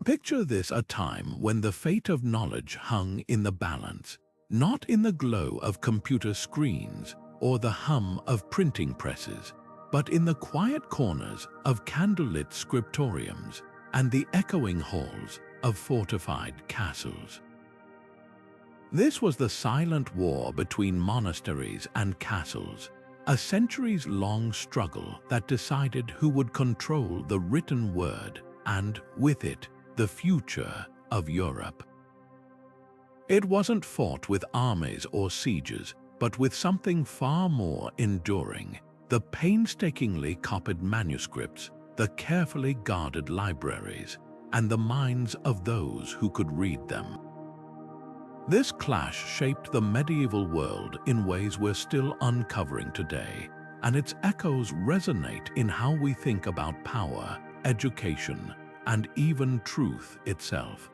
Picture this: a time when the fate of knowledge hung in the balance, not in the glow of computer screens or the hum of printing presses, but in the quiet corners of candlelit scriptoriums and the echoing halls of fortified castles. This was the silent war between monasteries and castles, a centuries-long struggle that decided who would control the written word and, with it, the future of Europe. It wasn't fought with armies or sieges, but with something far more enduring: the painstakingly copied manuscripts, the carefully guarded libraries, and the minds of those who could read them. This clash shaped the medieval world in ways we're still uncovering today, and its echoes resonate in how we think about power, education, and even truth itself.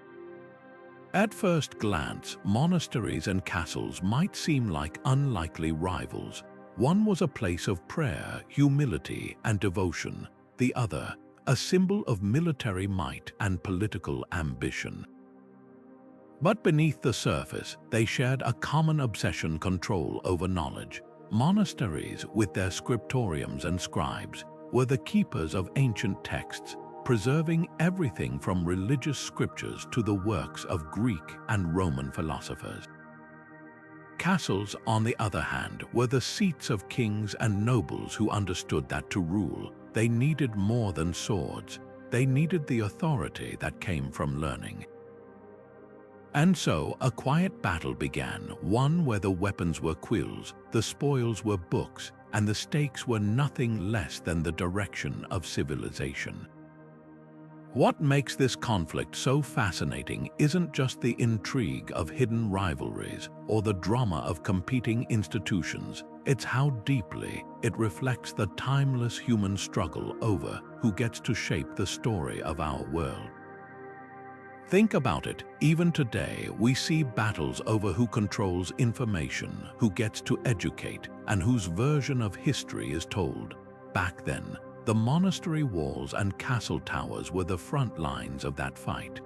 At first glance, monasteries and castles might seem like unlikely rivals. One was a place of prayer, humility, and devotion; the other, a symbol of military might and political ambition. But beneath the surface, they shared a common obsession: control over knowledge. Monasteries, with their scriptoriums and scribes, were the keepers of ancient texts, preserving everything from religious scriptures to the works of Greek and Roman philosophers. Castles, on the other hand, were the seats of kings and nobles who understood that to rule, they needed more than swords. They needed the authority that came from learning. And so a quiet battle began, one where the weapons were quills, the spoils were books, and the stakes were nothing less than the direction of civilization. What makes this conflict so fascinating isn't just the intrigue of hidden rivalries or the drama of competing institutions, it's how deeply it reflects the timeless human struggle over who gets to shape the story of our world. Think about it: even today we see battles over who controls information, who gets to educate, and whose version of history is told. Back then, the monastery walls and castle towers were the front lines of that fight.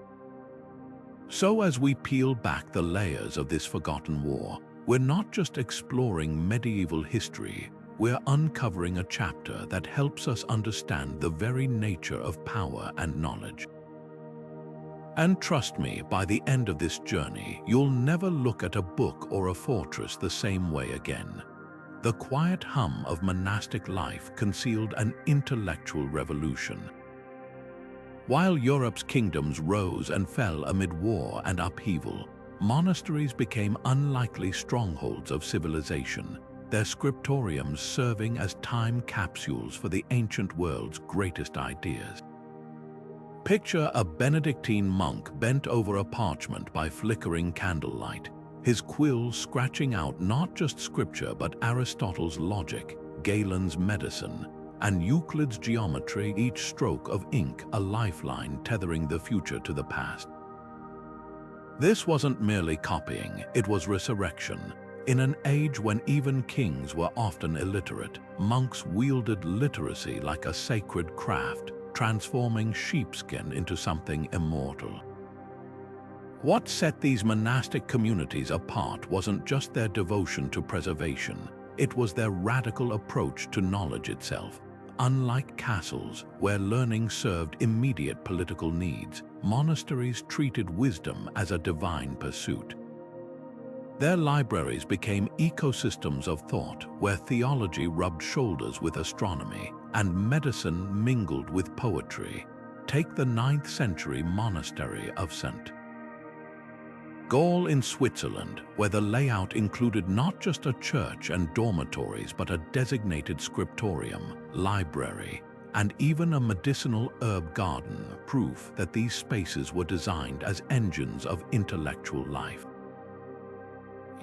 So as we peel back the layers of this forgotten war, we're not just exploring medieval history, we're uncovering a chapter that helps us understand the very nature of power and knowledge. And trust me, by the end of this journey, you'll never look at a book or a fortress the same way again. The quiet hum of monastic life concealed an intellectual revolution. While Europe's kingdoms rose and fell amid war and upheaval, monasteries became unlikely strongholds of civilization, their scriptoriums serving as time capsules for the ancient world's greatest ideas. Picture a Benedictine monk bent over a parchment by flickering candlelight, his quill scratching out not just scripture but Aristotle's logic, Galen's medicine, and Euclid's geometry, each stroke of ink a lifeline tethering the future to the past. This wasn't merely copying, it was resurrection. In an age when even kings were often illiterate, monks wielded literacy like a sacred craft, transforming sheepskin into something immortal. What set these monastic communities apart wasn't just their devotion to preservation, it was their radical approach to knowledge itself. Unlike castles, where learning served immediate political needs, monasteries treated wisdom as a divine pursuit. Their libraries became ecosystems of thought, where theology rubbed shoulders with astronomy and medicine mingled with poetry. Take the 9th century monastery of St. Gall in Switzerland, where the layout included not just a church and dormitories but a designated scriptorium, library, and even a medicinal herb garden, proof that these spaces were designed as engines of intellectual life.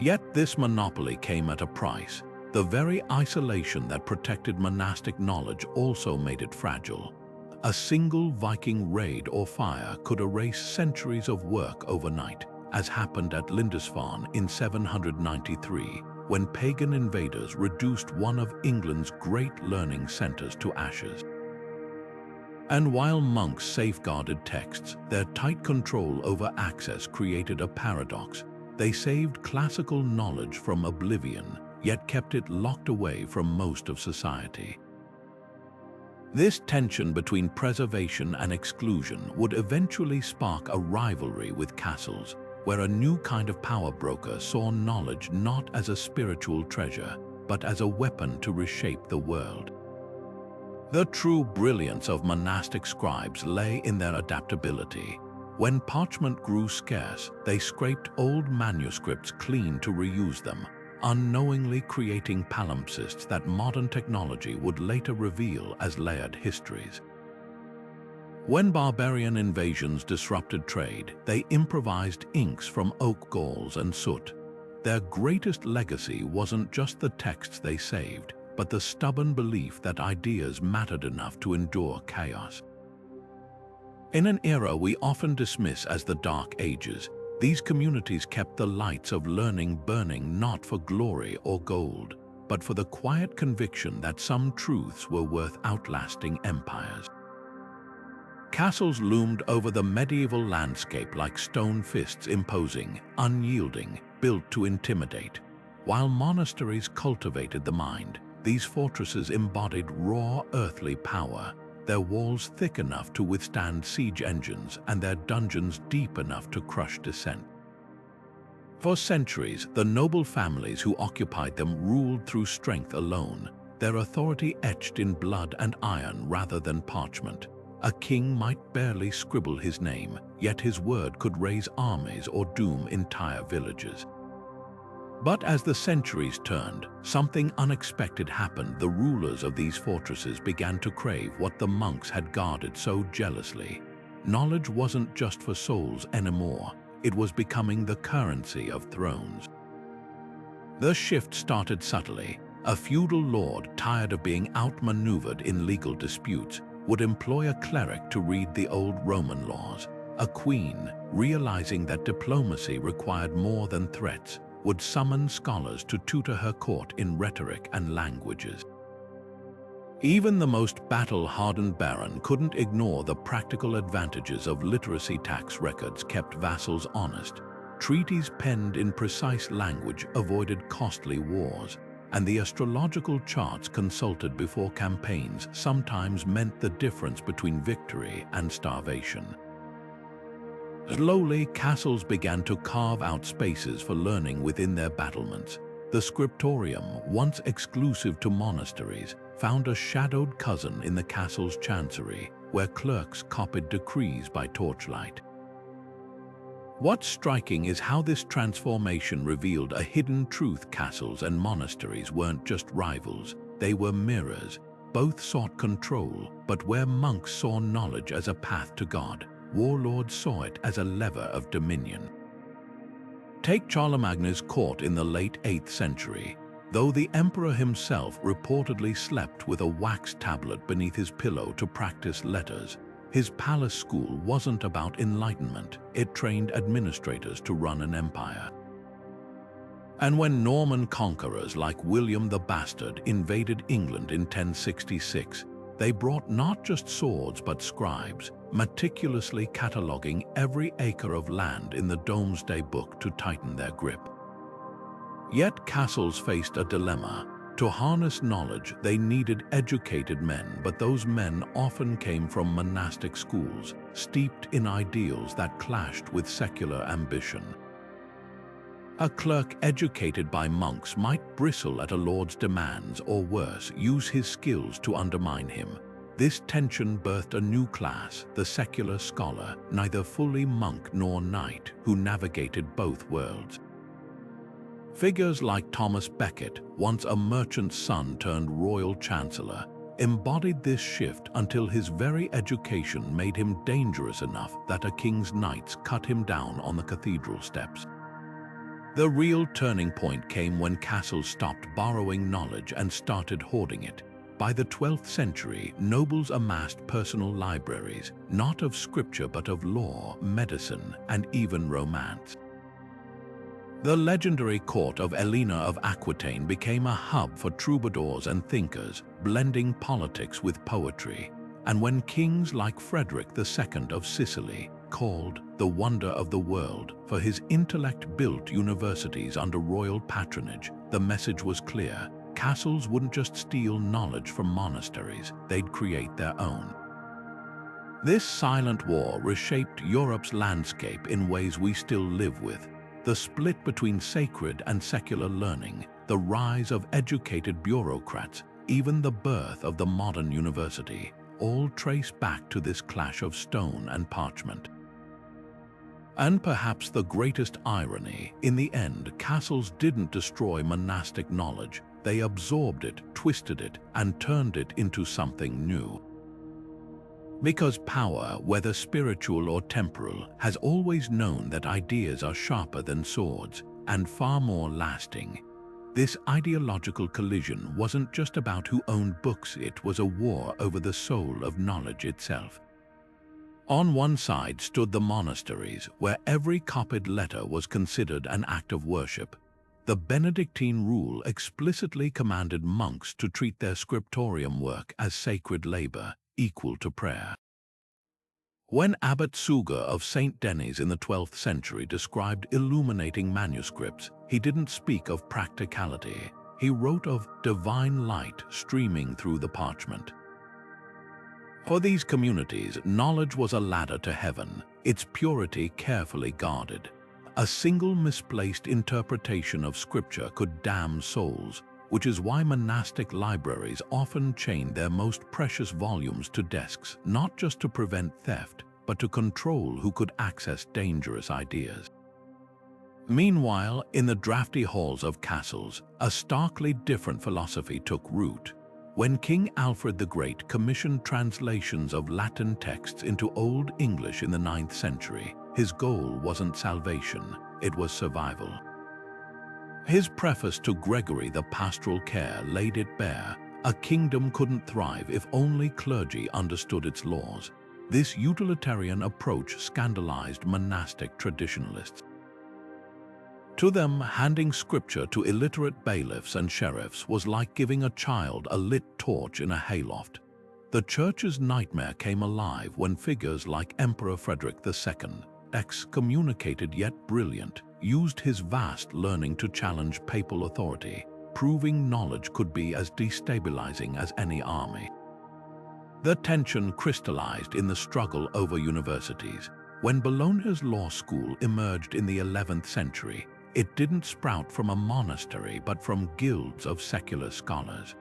Yet this monopoly came at a price. The very isolation that protected monastic knowledge also made it fragile. A single Viking raid or fire could erase centuries of work overnight, as happened at Lindisfarne in 793, when pagan invaders reduced one of England's great learning centers to ashes. And while monks safeguarded texts, their tight control over access created a paradox. They saved classical knowledge from oblivion, yet kept it locked away from most of society. This tension between preservation and exclusion would eventually spark a rivalry with castles, where a new kind of power broker saw knowledge not as a spiritual treasure, but as a weapon to reshape the world. The true brilliance of monastic scribes lay in their adaptability. When parchment grew scarce, they scraped old manuscripts clean to reuse them, unknowingly creating palimpsests that modern technology would later reveal as layered histories. When barbarian invasions disrupted trade, they improvised inks from oak galls and soot. Their greatest legacy wasn't just the texts they saved, but the stubborn belief that ideas mattered enough to endure chaos. In an era we often dismiss as the Dark Ages, these communities kept the lights of learning burning not for glory or gold, but for the quiet conviction that some truths were worth outlasting empires. Castles loomed over the medieval landscape like stone fists, imposing, unyielding, built to intimidate. While monasteries cultivated the mind, these fortresses embodied raw earthly power, their walls thick enough to withstand siege engines and their dungeons deep enough to crush dissent. For centuries, the noble families who occupied them ruled through strength alone, their authority etched in blood and iron rather than parchment. A king might barely scribble his name, yet his word could raise armies or doom entire villages. But as the centuries turned, something unexpected happened. The rulers of these fortresses began to crave what the monks had guarded so jealously. Knowledge wasn't just for souls anymore, it was becoming the currency of thrones. The shift started subtly. A feudal lord, tired of being outmaneuvered in legal disputes, would employ a cleric to read the old Roman laws. A queen, realizing that diplomacy required more than threats, would summon scholars to tutor her court in rhetoric and languages. Even the most battle-hardened baron couldn't ignore the practical advantages of literacy. Tax records kept vassals honest. Treaties penned in precise language avoided costly wars, and the astrological charts consulted before campaigns sometimes meant the difference between victory and starvation. Slowly, castles began to carve out spaces for learning within their battlements. The Scriptorium, once exclusive to monasteries, found a shadowed cousin in the castle's chancery, where clerks copied decrees by torchlight. What's striking is how this transformation revealed a hidden truth. Castles and monasteries weren't just rivals, they were mirrors. Both sought control, but where monks saw knowledge as a path to God, warlords saw it as a lever of dominion. Take Charlemagne's court in the late 8th century. Though the emperor himself reportedly slept with a wax tablet beneath his pillow to practice letters, his palace school wasn't about enlightenment, it trained administrators to run an empire. And when Norman conquerors like William the Bastard invaded England in 1066, they brought not just swords but scribes, meticulously cataloging every acre of land in the Domesday Book to tighten their grip. Yet castles faced a dilemma. To harness knowledge, they needed educated men, but those men often came from monastic schools, steeped in ideals that clashed with secular ambition. A clerk educated by monks might bristle at a lord's demands or worse, use his skills to undermine him. This tension birthed a new class, the secular scholar, neither fully monk nor knight, who navigated both worlds. Figures like Thomas Becket, once a merchant's son turned royal chancellor, embodied this shift until his very education made him dangerous enough that a king's knights cut him down on the cathedral steps. The real turning point came when castles stopped borrowing knowledge and started hoarding it. By the 12th century, nobles amassed personal libraries, not of scripture but of law, medicine, and even romance. The legendary court of Elena of Aquitaine became a hub for troubadours and thinkers, blending politics with poetry. And when kings like Frederick II of Sicily, called the wonder of the world for his intellect-built universities under royal patronage, the message was clear: castles wouldn't just steal knowledge from monasteries, they'd create their own. This silent war reshaped Europe's landscape in ways we still live with. The split between sacred and secular learning, the rise of educated bureaucrats, even the birth of the modern university, all trace back to this clash of stone and parchment. And perhaps the greatest irony, in the end, castles didn't destroy monastic knowledge. They absorbed it, twisted it, and turned it into something new. Because power, whether spiritual or temporal, has always known that ideas are sharper than swords and far more lasting. This ideological collision wasn't just about who owned books, it was a war over the soul of knowledge itself. On one side stood the monasteries, where every copied letter was considered an act of worship. The Benedictine rule explicitly commanded monks to treat their scriptorium work as sacred labor, equal to prayer. When Abbot Suger of St. Denis in the 12th century described illuminating manuscripts, he didn't speak of practicality. He wrote of divine light streaming through the parchment. For these communities, knowledge was a ladder to heaven, its purity carefully guarded. A single misplaced interpretation of scripture could damn souls, which is why monastic libraries often chained their most precious volumes to desks, not just to prevent theft, but to control who could access dangerous ideas. Meanwhile, in the drafty halls of castles, a starkly different philosophy took root. When King Alfred the Great commissioned translations of Latin texts into Old English in the 9th century, his goal wasn't salvation, it was survival. His preface to Gregory the Pastoral Care laid it bare: a kingdom couldn't thrive if only clergy understood its laws. This utilitarian approach scandalized monastic traditionalists. To them, handing scripture to illiterate bailiffs and sheriffs was like giving a child a lit torch in a hayloft. The Church's nightmare came alive when figures like Emperor Frederick II, excommunicated yet brilliant, used his vast learning to challenge papal authority, proving knowledge could be as destabilizing as any army. The tension crystallized in the struggle over universities. When Bologna's law school emerged in the 11th century, it didn't sprout from a monastery but from guilds of secular scholars.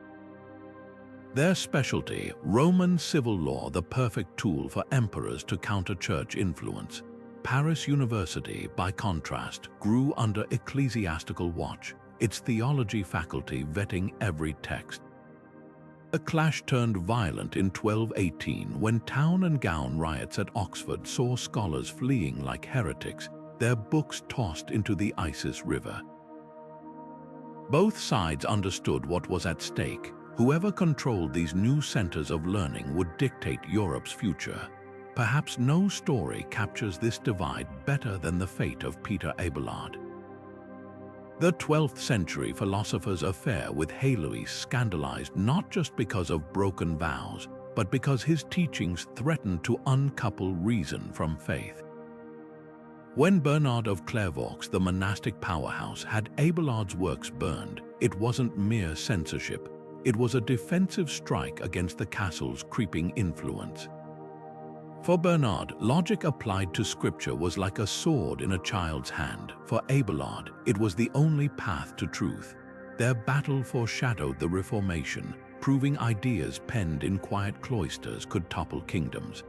Their specialty, Roman civil law, the perfect tool for emperors to counter church influence. Paris University, by contrast, grew under ecclesiastical watch, its theology faculty vetting every text. The clash turned violent in 1218 when town and gown riots at Oxford saw scholars fleeing like heretics, their books tossed into the Isis River. Both sides understood what was at stake. Whoever controlled these new centers of learning would dictate Europe's future. Perhaps no story captures this divide better than the fate of Peter Abelard. The 12th century philosopher's affair with Heloise scandalized not just because of broken vows, but because his teachings threatened to uncouple reason from faith. When Bernard of Clairvaux, the monastic powerhouse, had Abelard's works burned, it wasn't mere censorship. It was a defensive strike against the castle's creeping influence. For Bernard, logic applied to scripture was like a sword in a child's hand. For Abelard, it was the only path to truth. Their battle foreshadowed the Reformation, proving ideas penned in quiet cloisters could topple kingdoms.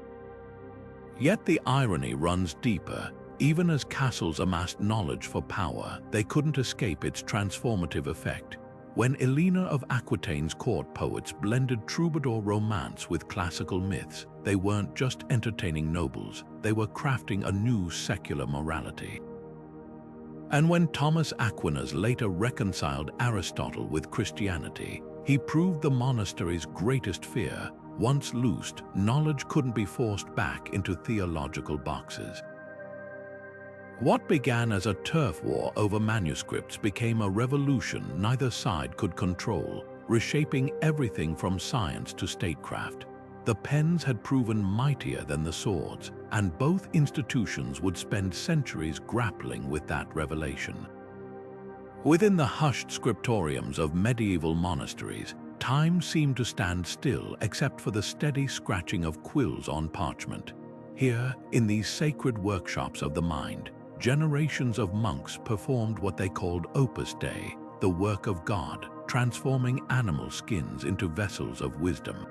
Yet the irony runs deeper. Even as castles amassed knowledge for power, they couldn't escape its transformative effect. When Elena of Aquitaine's court poets blended troubadour romance with classical myths, they weren't just entertaining nobles, they were crafting a new secular morality. And when Thomas Aquinas later reconciled Aristotle with Christianity, he proved the monastery's greatest fear: once loosed, knowledge couldn't be forced back into theological boxes. What began as a turf war over manuscripts became a revolution neither side could control, reshaping everything from science to statecraft. The pens had proven mightier than the swords, and both institutions would spend centuries grappling with that revelation. Within the hushed scriptoriums of medieval monasteries, time seemed to stand still except for the steady scratching of quills on parchment. Here, in these sacred workshops of the mind, generations of monks performed what they called Opus Dei, the work of God, transforming animal skins into vessels of wisdom.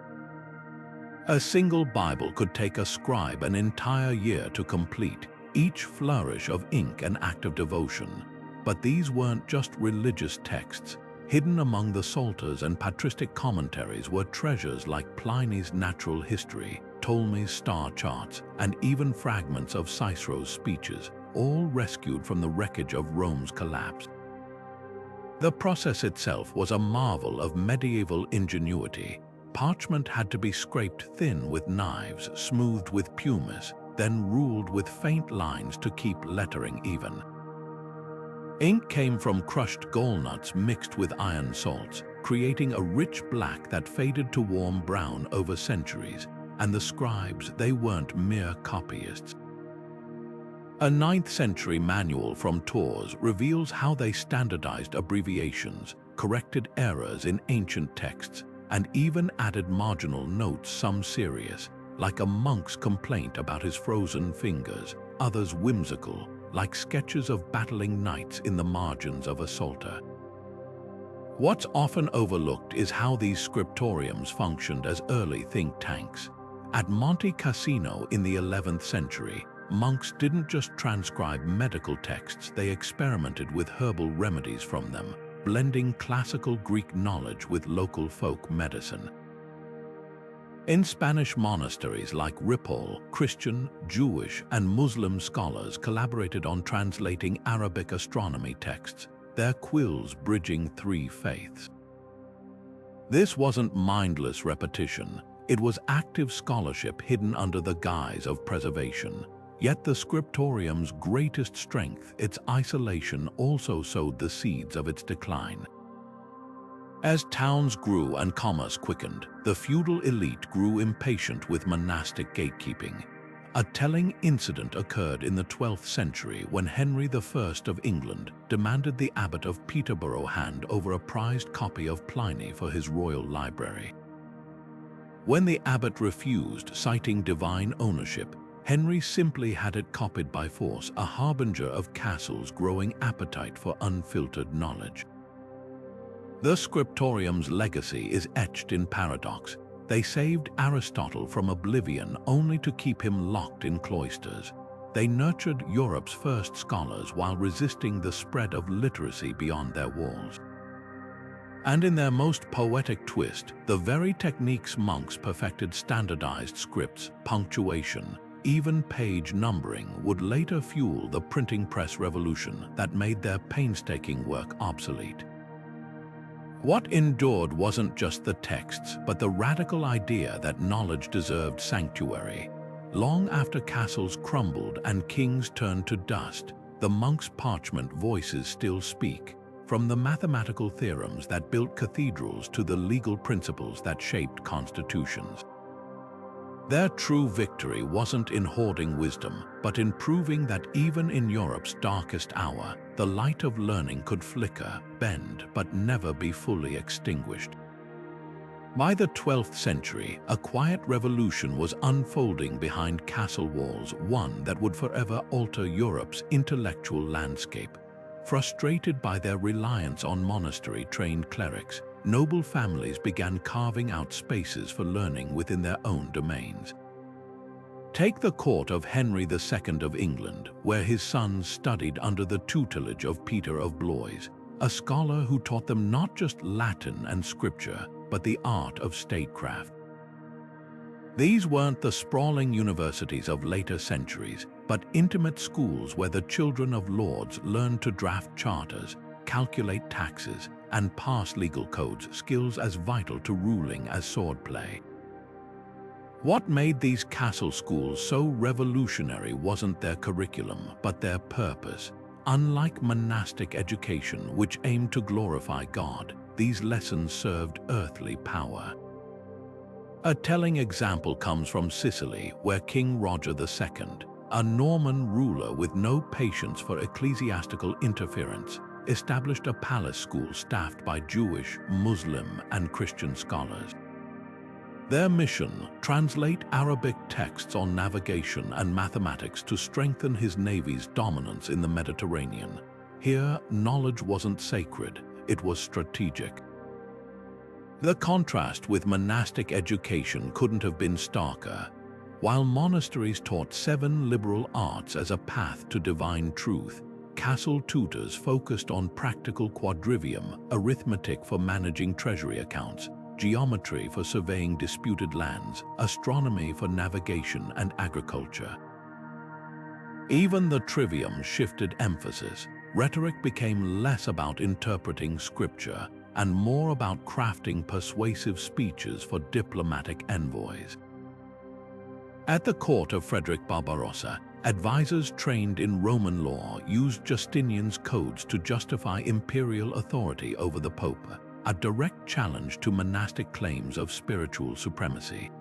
A single Bible could take a scribe an entire year to complete, each flourish of ink an act of devotion. But these weren't just religious texts. Hidden among the psalters and patristic commentaries were treasures like Pliny's Natural History, Ptolemy's star charts, and even fragments of Cicero's speeches, all rescued from the wreckage of Rome's collapse. The process itself was a marvel of medieval ingenuity. Parchment had to be scraped thin with knives, smoothed with pumice, then ruled with faint lines to keep lettering even. Ink came from crushed gallnuts mixed with iron salts, creating a rich black that faded to warm brown over centuries, and the scribes, they weren't mere copyists. A 9th century manual from Tours reveals how they standardized abbreviations, corrected errors in ancient texts, and even added marginal notes, some serious, like a monk's complaint about his frozen fingers, others whimsical, like sketches of battling knights in the margins of a psalter. What's often overlooked is how these scriptoriums functioned as early think tanks. At Monte Cassino in the 11th century, monks didn't just transcribe medical texts, they experimented with herbal remedies from them, blending classical Greek knowledge with local folk medicine. In Spanish monasteries like Ripoll, Christian, Jewish, and Muslim scholars collaborated on translating Arabic astronomy texts, their quills bridging 3 faiths. This wasn't mindless repetition, it was active scholarship hidden under the guise of preservation. Yet the scriptorium's greatest strength, its isolation, also sowed the seeds of its decline. As towns grew and commerce quickened, the feudal elite grew impatient with monastic gatekeeping. A telling incident occurred in the 12th century when Henry I of England demanded the abbot of Peterborough hand over a prized copy of Pliny for his royal library. When the abbot refused, citing divine ownership, Henry simply had it copied by force, a harbinger of Castle's growing appetite for unfiltered knowledge. The scriptorium's legacy is etched in paradox. They saved Aristotle from oblivion only to keep him locked in cloisters. They nurtured Europe's first scholars while resisting the spread of literacy beyond their walls. And in their most poetic twist, the very techniques monks perfected, standardized scripts, punctuation, even page numbering, would later fuel the printing press revolution that made their painstaking work obsolete. What endured wasn't just the texts, but the radical idea that knowledge deserved sanctuary. Long after castles crumbled and kings turned to dust, the monks' parchment voices still speak, from the mathematical theorems that built cathedrals to the legal principles that shaped constitutions. Their true victory wasn't in hoarding wisdom, but in proving that even in Europe's darkest hour, the light of learning could flicker, bend, but never be fully extinguished. By the 12th century, a quiet revolution was unfolding behind castle walls, one that would forever alter Europe's intellectual landscape. Frustrated by their reliance on monastery-trained clerics, noble families began carving out spaces for learning within their own domains. Take the court of Henry II of England, where his sons studied under the tutelage of Peter of Blois, a scholar who taught them not just Latin and scripture, but the art of statecraft. These weren't the sprawling universities of later centuries, but intimate schools where the children of lords learned to draft charters, calculate taxes, and pass legal codes, skills as vital to ruling as swordplay. What made these castle schools so revolutionary wasn't their curriculum, but their purpose. Unlike monastic education, which aimed to glorify God, these lessons served earthly power. A telling example comes from Sicily, where King Roger II, a Norman ruler with no patience for ecclesiastical interference, established a palace school staffed by Jewish, Muslim, and Christian scholars. Their mission: translate Arabic texts on navigation and mathematics to strengthen his navy's dominance in the Mediterranean. Here, knowledge wasn't sacred, it was strategic. The contrast with monastic education couldn't have been starker. While monasteries taught 7 liberal arts as a path to divine truth, castle tutors focused on practical quadrivium, arithmetic for managing treasury accounts, geometry for surveying disputed lands, astronomy for navigation and agriculture. Even the trivium shifted emphasis. Rhetoric became less about interpreting scripture and more about crafting persuasive speeches for diplomatic envoys. At the court of Frederick Barbarossa, advisors trained in Roman law used Justinian's codes to justify imperial authority over the Pope, a direct challenge to monastic claims of spiritual supremacy.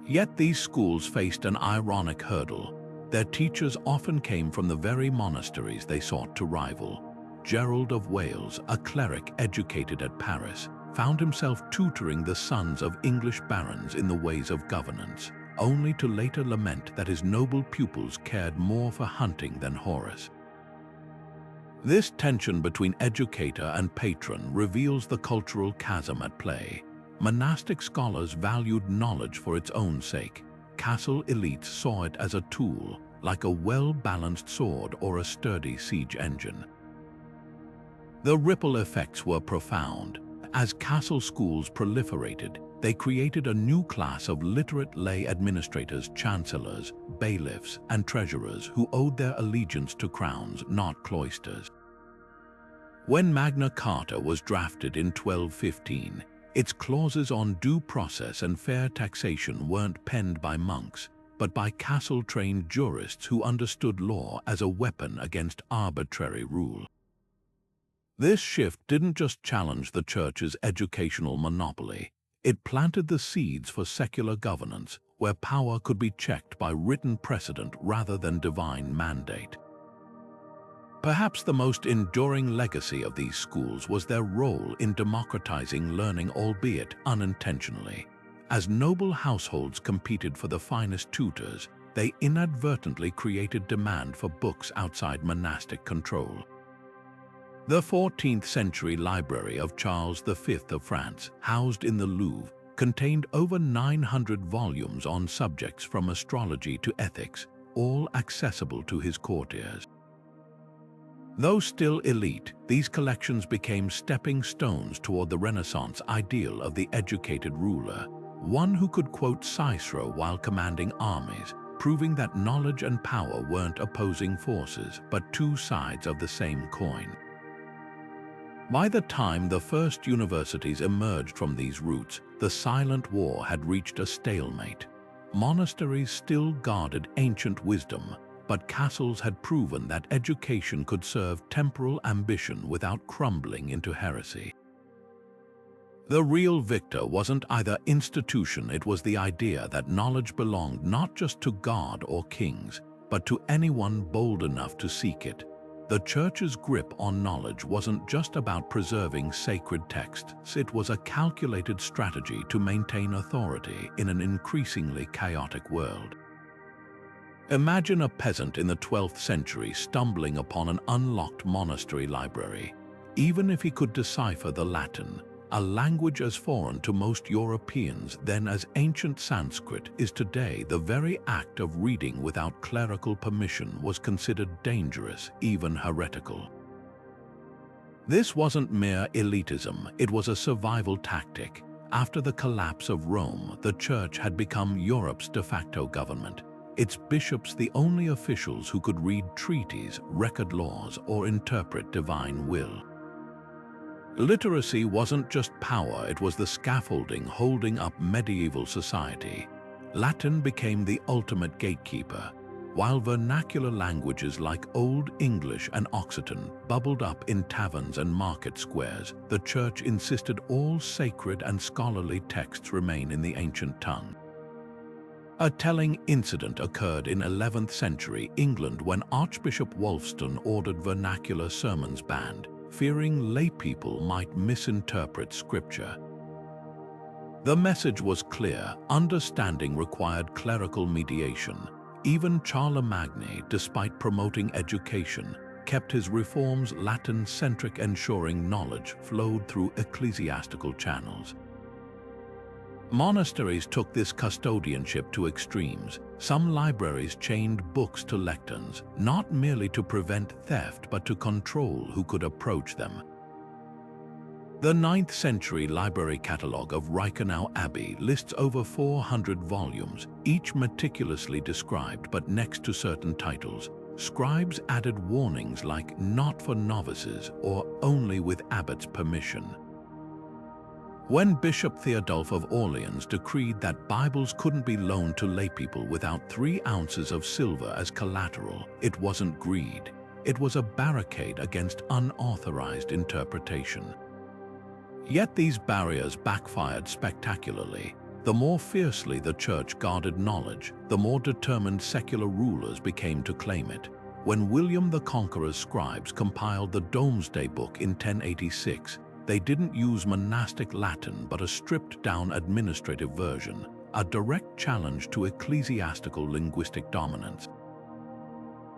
Yet these schools faced an ironic hurdle. Their teachers often came from the very monasteries they sought to rival. Gerald of Wales, a cleric educated at Paris, found himself tutoring the sons of English barons in the ways of governance, only to later lament that his noble pupils cared more for hunting than Horus. This tension between educator and patron reveals the cultural chasm at play. Monastic scholars valued knowledge for its own sake. Castle elites saw it as a tool, like a well-balanced sword or a sturdy siege engine. The ripple effects were profound. As castle schools proliferated, they created a new class of literate lay administrators, chancellors, bailiffs, and treasurers who owed their allegiance to crowns, not cloisters. When Magna Carta was drafted in 1215, its clauses on due process and fair taxation weren't penned by monks, but by castle-trained jurists who understood law as a weapon against arbitrary rule. This shift didn't just challenge the Church's educational monopoly, it planted the seeds for secular governance, where power could be checked by written precedent rather than divine mandate. Perhaps the most enduring legacy of these schools was their role in democratizing learning, albeit unintentionally. As noble households competed for the finest tutors, they inadvertently created demand for books outside monastic control. The 14th century library of Charles V of France, housed in the Louvre, contained over 900 volumes on subjects from astrology to ethics, all accessible to his courtiers. Though still elite, these collections became stepping stones toward the Renaissance ideal of the educated ruler, one who could quote Cicero while commanding armies, proving that knowledge and power weren't opposing forces, but two sides of the same coin. By the time the first universities emerged from these roots, the Silent War had reached a stalemate. Monasteries still guarded ancient wisdom, but castles had proven that education could serve temporal ambition without crumbling into heresy. The real victor wasn't either institution, it was the idea that knowledge belonged not just to God or kings, but to anyone bold enough to seek it. The Church's grip on knowledge wasn't just about preserving sacred texts, it was a calculated strategy to maintain authority in an increasingly chaotic world. Imagine a peasant in the 12th century stumbling upon an unlocked monastery library. Even if he could decipher the Latin, a language as foreign to most Europeans then as ancient Sanskrit is today, the very act of reading without clerical permission was considered dangerous, even heretical. This wasn't mere elitism, it was a survival tactic. After the collapse of Rome, the Church had become Europe's de facto government, its bishops the only officials who could read treaties, record laws, or interpret divine will. Literacy wasn't just power, it was the scaffolding holding up medieval society. Latin became the ultimate gatekeeper. While vernacular languages like Old English and Occitan bubbled up in taverns and market squares, the Church insisted all sacred and scholarly texts remain in the ancient tongue. A telling incident occurred in 11th century England when Archbishop Wulfstan ordered vernacular sermons banned, fearing laypeople might misinterpret Scripture. The message was clear: understanding required clerical mediation. Even Charlemagne, despite promoting education, kept his reforms Latin-centric, ensuring knowledge flowed through ecclesiastical channels. Monasteries took this custodianship to extremes. Some libraries chained books to lecterns, not merely to prevent theft but to control who could approach them. The 9th century library catalogue of Reichenau Abbey lists over 400 volumes, each meticulously described, but next to certain titles, scribes added warnings like "not for novices" or "only with abbot's permission." When Bishop Theodulf of Orleans decreed that Bibles couldn't be loaned to laypeople without 3 ounces of silver as collateral, it wasn't greed. It was a barricade against unauthorized interpretation. Yet these barriers backfired spectacularly. The more fiercely the Church guarded knowledge, the more determined secular rulers became to claim it. When William the Conqueror's scribes compiled the Domesday Book in 1086, they didn't use monastic Latin but a stripped-down administrative version, a direct challenge to ecclesiastical linguistic dominance.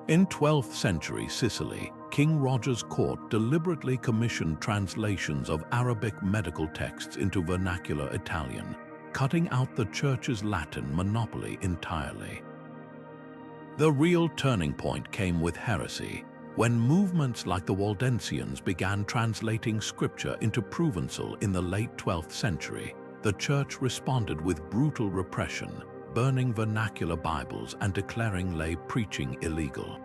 In 12th century Sicily, King Roger's court deliberately commissioned translations of Arabic medical texts into vernacular Italian, cutting out the Church's Latin monopoly entirely. The real turning point came with heresy, when movements like the Waldensians began translating Scripture into Provençal in the late 12th century. The Church responded with brutal repression, burning vernacular Bibles and declaring lay preaching illegal.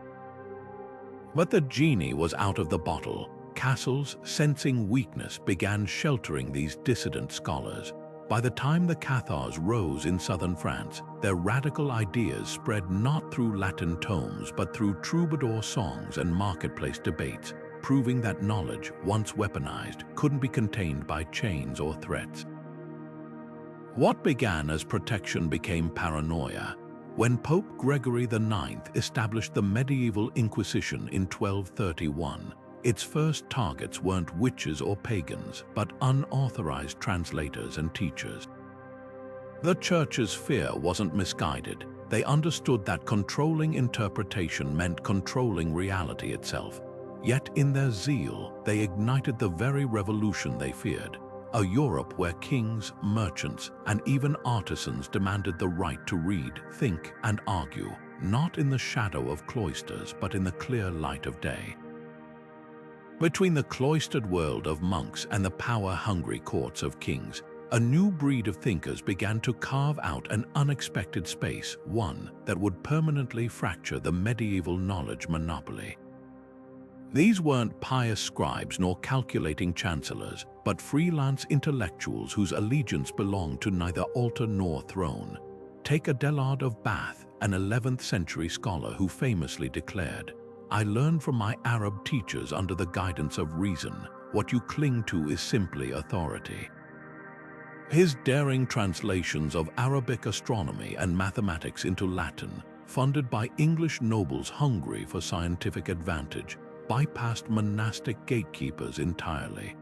But the genie was out of the bottle. Castles, sensing weakness, began sheltering these dissident scholars. By the time the Cathars rose in southern France, their radical ideas spread not through Latin tomes but through troubadour songs and marketplace debates, proving that knowledge, once weaponized, couldn't be contained by chains or threats. What began as protection became paranoia. When Pope Gregory IX established the medieval Inquisition in 1231, its first targets weren't witches or pagans, but unauthorized translators and teachers. The Church's fear wasn't misguided. They understood that controlling interpretation meant controlling reality itself. Yet in their zeal, they ignited the very revolution they feared. A Europe where kings, merchants, and even artisans demanded the right to read, think, and argue, not in the shadow of cloisters but in the clear light of day. Between the cloistered world of monks and the power-hungry courts of kings, a new breed of thinkers began to carve out an unexpected space, one that would permanently fracture the medieval knowledge monopoly. These weren't pious scribes nor calculating chancellors, but freelance intellectuals whose allegiance belonged to neither altar nor throne. Take Adelard of Bath, an 11th century scholar who famously declared, "I learned from my Arab teachers under the guidance of reason. What you cling to is simply authority." His daring translations of Arabic astronomy and mathematics into Latin, funded by English nobles hungry for scientific advantage, bypassed monastic gatekeepers entirely.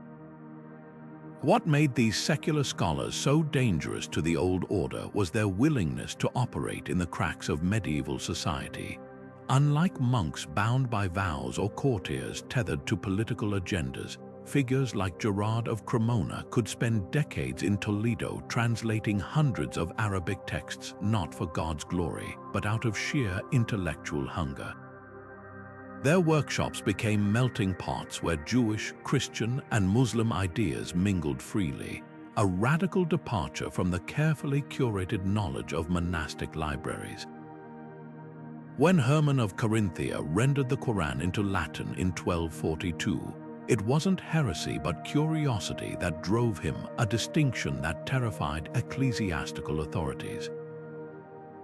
What made these secular scholars so dangerous to the old order was their willingness to operate in the cracks of medieval society. Unlike monks bound by vows or courtiers tethered to political agendas, figures like Gerard of Cremona could spend decades in Toledo translating hundreds of Arabic texts not for God's glory, but out of sheer intellectual hunger. Their workshops became melting pots where Jewish, Christian, and Muslim ideas mingled freely, a radical departure from the carefully curated knowledge of monastic libraries. When Herman of Carinthia rendered the Quran into Latin in 1242, it wasn't heresy but curiosity that drove him, a distinction that terrified ecclesiastical authorities.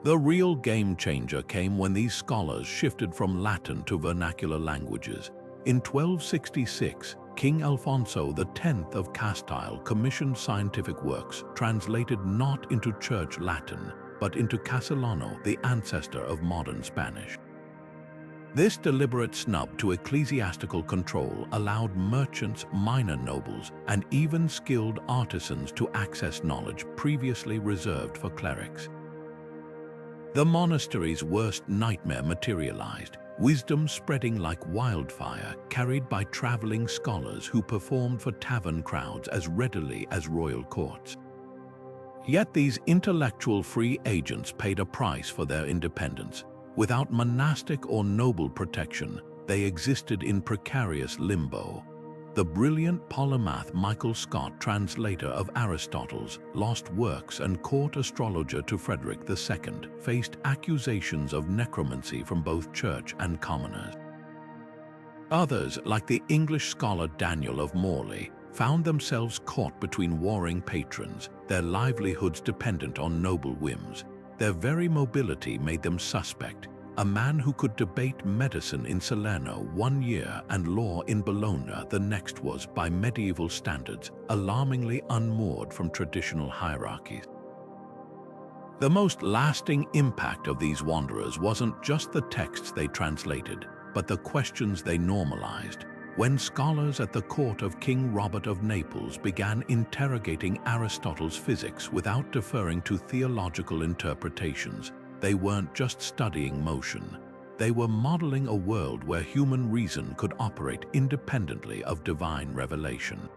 The real game changer came when these scholars shifted from Latin to vernacular languages. In 1266, King Alfonso X of Castile commissioned scientific works translated not into Church Latin, but into Castellano, the ancestor of modern Spanish. This deliberate snub to ecclesiastical control allowed merchants, minor nobles, and even skilled artisans to access knowledge previously reserved for clerics. The monastery's worst nightmare materialized, wisdom spreading like wildfire, carried by traveling scholars who performed for tavern crowds as readily as royal courts. Yet these intellectual free agents paid a price for their independence. Without monastic or noble protection, they existed in precarious limbo. The brilliant polymath Michael Scott, translator of Aristotle's lost works and court astrologer to Frederick II, faced accusations of necromancy from both church and commoners. Others, like the English scholar Daniel of Morley, found themselves caught between warring patrons, their livelihoods dependent on noble whims. Their very mobility made them suspect. A man who could debate medicine in Salerno one year and law in Bologna the next was, by medieval standards, alarmingly unmoored from traditional hierarchies. The most lasting impact of these wanderers wasn't just the texts they translated, but the questions they normalized. When scholars at the court of King Robert of Naples began interrogating Aristotle's physics without deferring to theological interpretations, they weren't just studying motion. They were modeling a world where human reason could operate independently of divine revelation.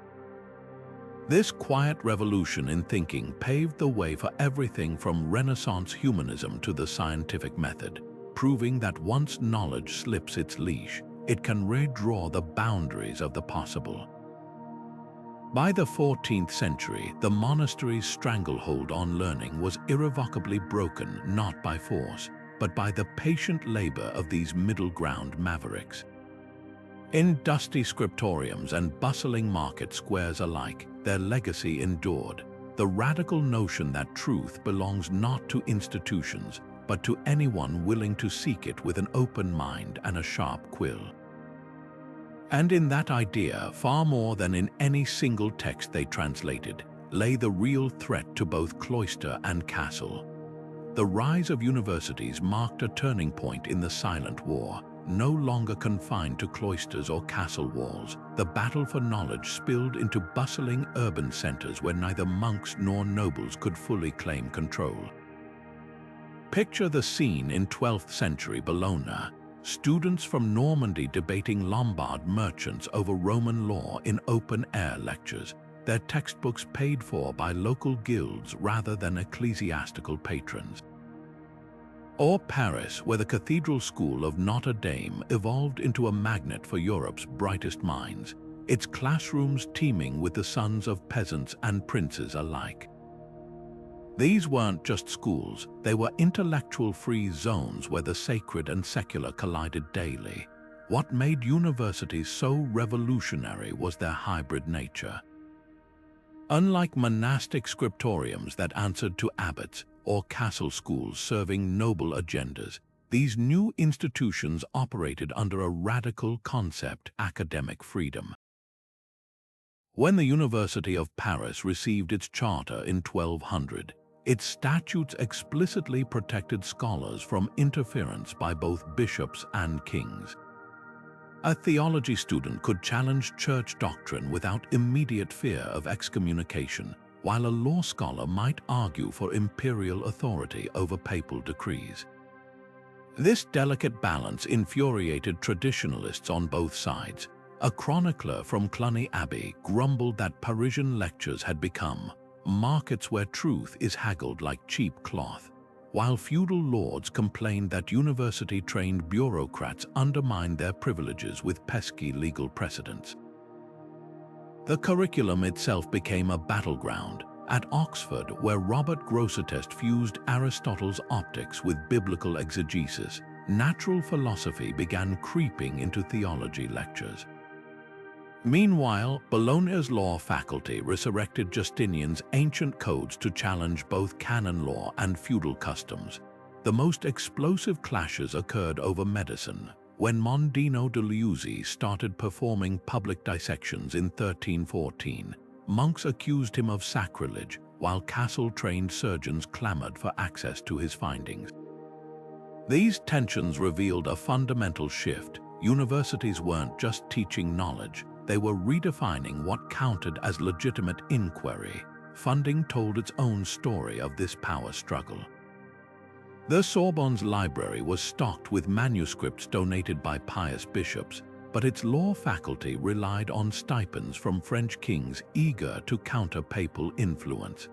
This quiet revolution in thinking paved the way for everything from Renaissance humanism to the scientific method, proving that once knowledge slips its leash, it can redraw the boundaries of the possible. By the 14th century, the monastery's stranglehold on learning was irrevocably broken not by force, but by the patient labor of these middle-ground mavericks. In dusty scriptoriums and bustling market squares alike, their legacy endured, the radical notion that truth belongs not to institutions, but to anyone willing to seek it with an open mind and a sharp quill. And in that idea, far more than in any single text they translated, lay the real threat to both cloister and castle. The rise of universities marked a turning point in the silent war. No longer confined to cloisters or castle walls, the battle for knowledge spilled into bustling urban centers where neither monks nor nobles could fully claim control. Picture the scene in 12th century Bologna. Students from Normandy debating Lombard merchants over Roman law in open-air lectures, their textbooks paid for by local guilds rather than ecclesiastical patrons. Or Paris, where the Cathedral School of Notre Dame evolved into a magnet for Europe's brightest minds, its classrooms teeming with the sons of peasants and princes alike. These weren't just schools, they were intellectual free zones where the sacred and secular collided daily. What made universities so revolutionary was their hybrid nature. Unlike monastic scriptoriums that answered to abbots or castle schools serving noble agendas, these new institutions operated under a radical concept: academic freedom. When the University of Paris received its charter in 1200, its statutes explicitly protected scholars from interference by both bishops and kings. A theology student could challenge church doctrine without immediate fear of excommunication, while a law scholar might argue for imperial authority over papal decrees. This delicate balance infuriated traditionalists on both sides. A chronicler from Cluny Abbey grumbled that Parisian lectures had become markets where truth is haggled like cheap cloth, while feudal lords complained that university-trained bureaucrats undermined their privileges with pesky legal precedents. The curriculum itself became a battleground. At Oxford, where Robert Grosseteste fused Aristotle's optics with biblical exegesis, natural philosophy began creeping into theology lectures. Meanwhile, Bologna's law faculty resurrected Justinian's ancient codes to challenge both canon law and feudal customs. The most explosive clashes occurred over medicine. When Mondino de Liuzzi started performing public dissections in 1314, monks accused him of sacrilege, while castle-trained surgeons clamored for access to his findings. These tensions revealed a fundamental shift. Universities weren't just teaching knowledge, they were redefining what counted as legitimate inquiry. Funding told its own story of this power struggle. The Sorbonne's library was stocked with manuscripts donated by pious bishops, but its law faculty relied on stipends from French kings eager to counter papal influence.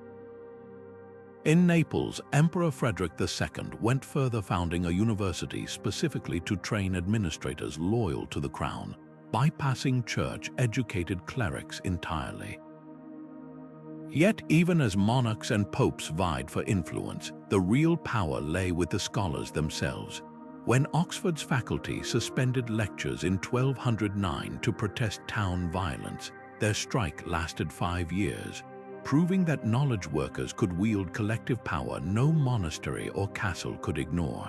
In Naples, Emperor Frederick II went further, founding a university specifically to train administrators loyal to the crown, bypassing church-educated clerics entirely. Yet, even as monarchs and popes vied for influence, the real power lay with the scholars themselves. When Oxford's faculty suspended lectures in 1209 to protest town violence, their strike lasted 5 years, proving that knowledge workers could wield collective power no monastery or castle could ignore.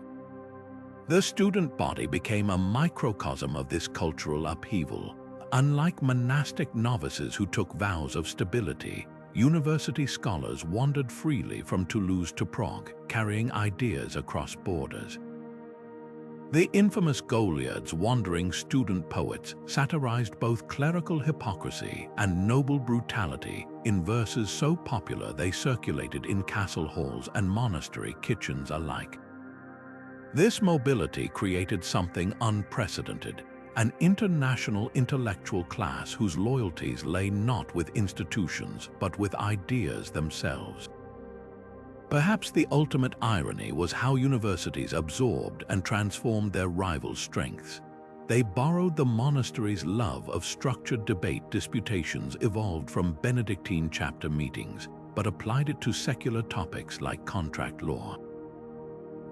The student body became a microcosm of this cultural upheaval. Unlike monastic novices who took vows of stability, university scholars wandered freely from Toulouse to Prague, carrying ideas across borders. The infamous Goliards, wandering student poets, satirized both clerical hypocrisy and noble brutality in verses so popular they circulated in castle halls and monastery kitchens alike. This mobility created something unprecedented, an international intellectual class whose loyalties lay not with institutions but with ideas themselves. Perhaps the ultimate irony was how universities absorbed and transformed their rivals' strengths. They borrowed the monastery's love of structured debate. Disputations evolved from Benedictine chapter meetings, but applied it to secular topics like contract law.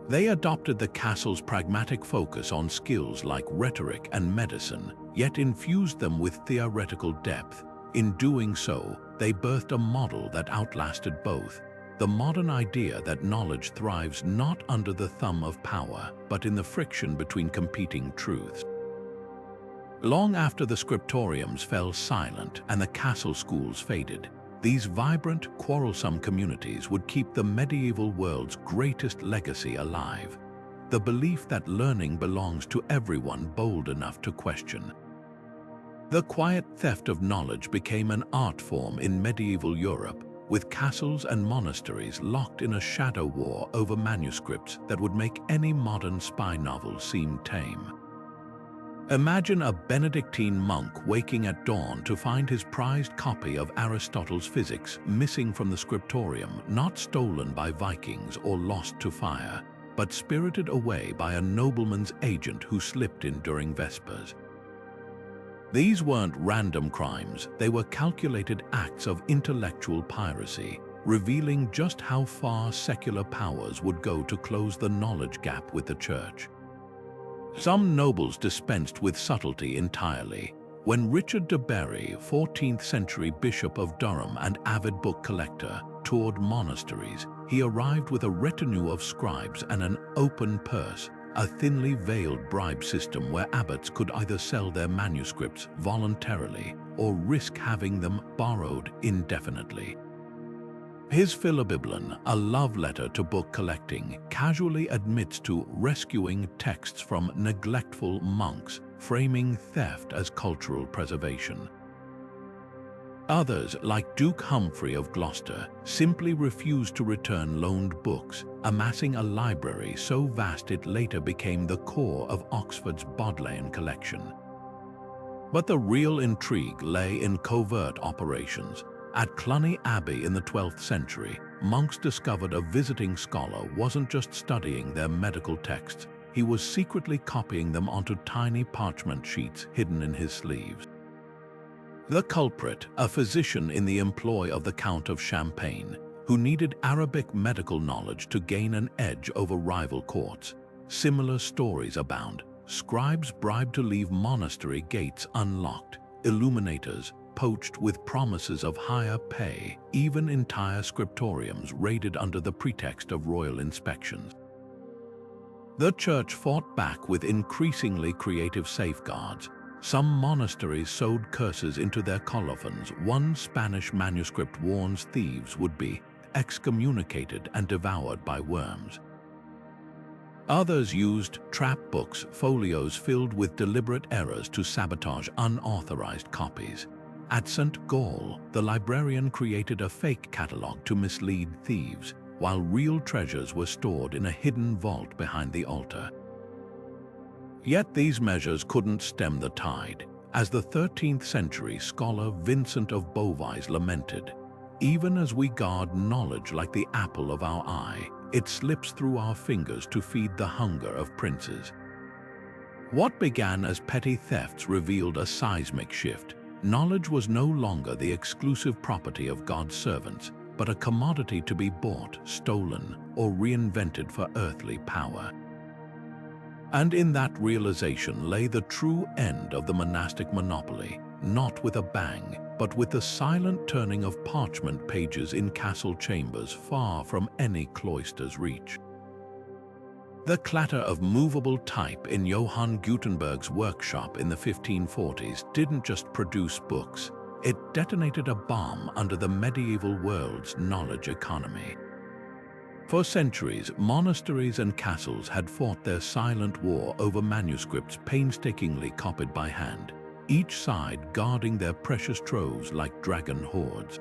They adopted the castle's pragmatic focus on skills like rhetoric and medicine, yet infused them with theoretical depth. In doing so, they birthed a model that outlasted both: the modern idea that knowledge thrives not under the thumb of power, but in the friction between competing truths. Long after the Scriptoriums fell silent and the castle schools faded, these vibrant, quarrelsome communities would keep the medieval world's greatest legacy alive: the belief that learning belongs to everyone bold enough to question. The quiet theft of knowledge became an art form in medieval Europe, with castles and monasteries locked in a shadow war over manuscripts that would make any modern spy novel seem tame. Imagine a Benedictine monk waking at dawn to find his prized copy of Aristotle's Physics missing from the scriptorium, not stolen by Vikings or lost to fire, but spirited away by a nobleman's agent who slipped in during Vespers. These weren't random crimes, they were calculated acts of intellectual piracy, revealing just how far secular powers would go to close the knowledge gap with the church. Some nobles dispensed with subtlety entirely. When Richard de Berry, 14th century Bishop of Durham and avid book collector, toured monasteries, he arrived with a retinue of scribes and an open purse, a thinly veiled bribe system where abbots could either sell their manuscripts voluntarily or risk having them borrowed indefinitely. His Philobiblon, a love letter to book collecting, casually admits to rescuing texts from neglectful monks, framing theft as cultural preservation. Others, like Duke Humphrey of Gloucester, simply refused to return loaned books, amassing a library so vast it later became the core of Oxford's Bodleian collection. But the real intrigue lay in covert operations. At Cluny Abbey in the 12th century, monks discovered a visiting scholar wasn't just studying their medical texts, he was secretly copying them onto tiny parchment sheets hidden in his sleeves. The culprit, a physician in the employ of the Count of Champagne, who needed Arabic medical knowledge to gain an edge over rival courts. Similar stories abound: scribes bribed to leave monastery gates unlocked, illuminators poached with promises of higher pay, even entire scriptoriums raided under the pretext of royal inspections. The church fought back with increasingly creative safeguards. Some monasteries sewed curses into their colophons. One Spanish manuscript warns thieves would be excommunicated and devoured by worms. Others used trap books, folios filled with deliberate errors to sabotage unauthorized copies. At St. Gall, the librarian created a fake catalogue to mislead thieves, while real treasures were stored in a hidden vault behind the altar. Yet these measures couldn't stem the tide. As the 13th century scholar Vincent of Beauvais lamented, "Even as we guard knowledge like the apple of our eye, it slips through our fingers to feed the hunger of princes." What began as petty thefts revealed a seismic shift. Knowledge was no longer the exclusive property of God's servants, but a commodity to be bought, stolen, or reinvented for earthly power. And in that realization lay the true end of the monastic monopoly, not with a bang, but with the silent turning of parchment pages in castle chambers far from any cloister's reach. The clatter of movable type in Johann Gutenberg's workshop in the 1540s didn't just produce books, it detonated a bomb under the medieval world's knowledge economy. For centuries, monasteries and castles had fought their silent war over manuscripts painstakingly copied by hand, each side guarding their precious troves like dragon hoards.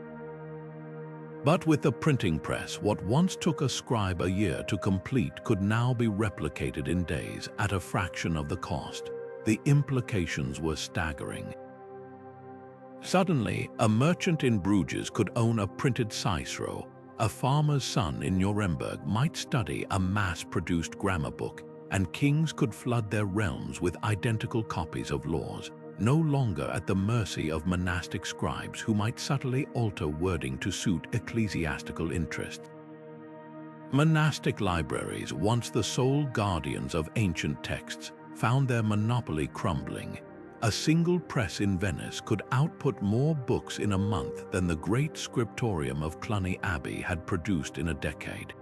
But with the printing press, what once took a scribe a year to complete could now be replicated in days at a fraction of the cost. The implications were staggering. Suddenly, a merchant in Bruges could own a printed Cicero. A farmer's son in Nuremberg might study a mass-produced grammar book, and kings could flood their realms with identical copies of laws, no longer at the mercy of monastic scribes who might subtly alter wording to suit ecclesiastical interests. Monastic libraries, once the sole guardians of ancient texts, found their monopoly crumbling. A single press in Venice could output more books in a month than the great Scriptorium of Cluny Abbey had produced in a decade.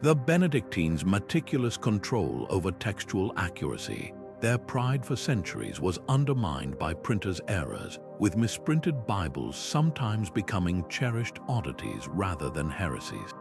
The Benedictines' meticulous control over textual accuracy, their pride for centuries, was undermined by printers' errors, with misprinted Bibles sometimes becoming cherished oddities rather than heresies.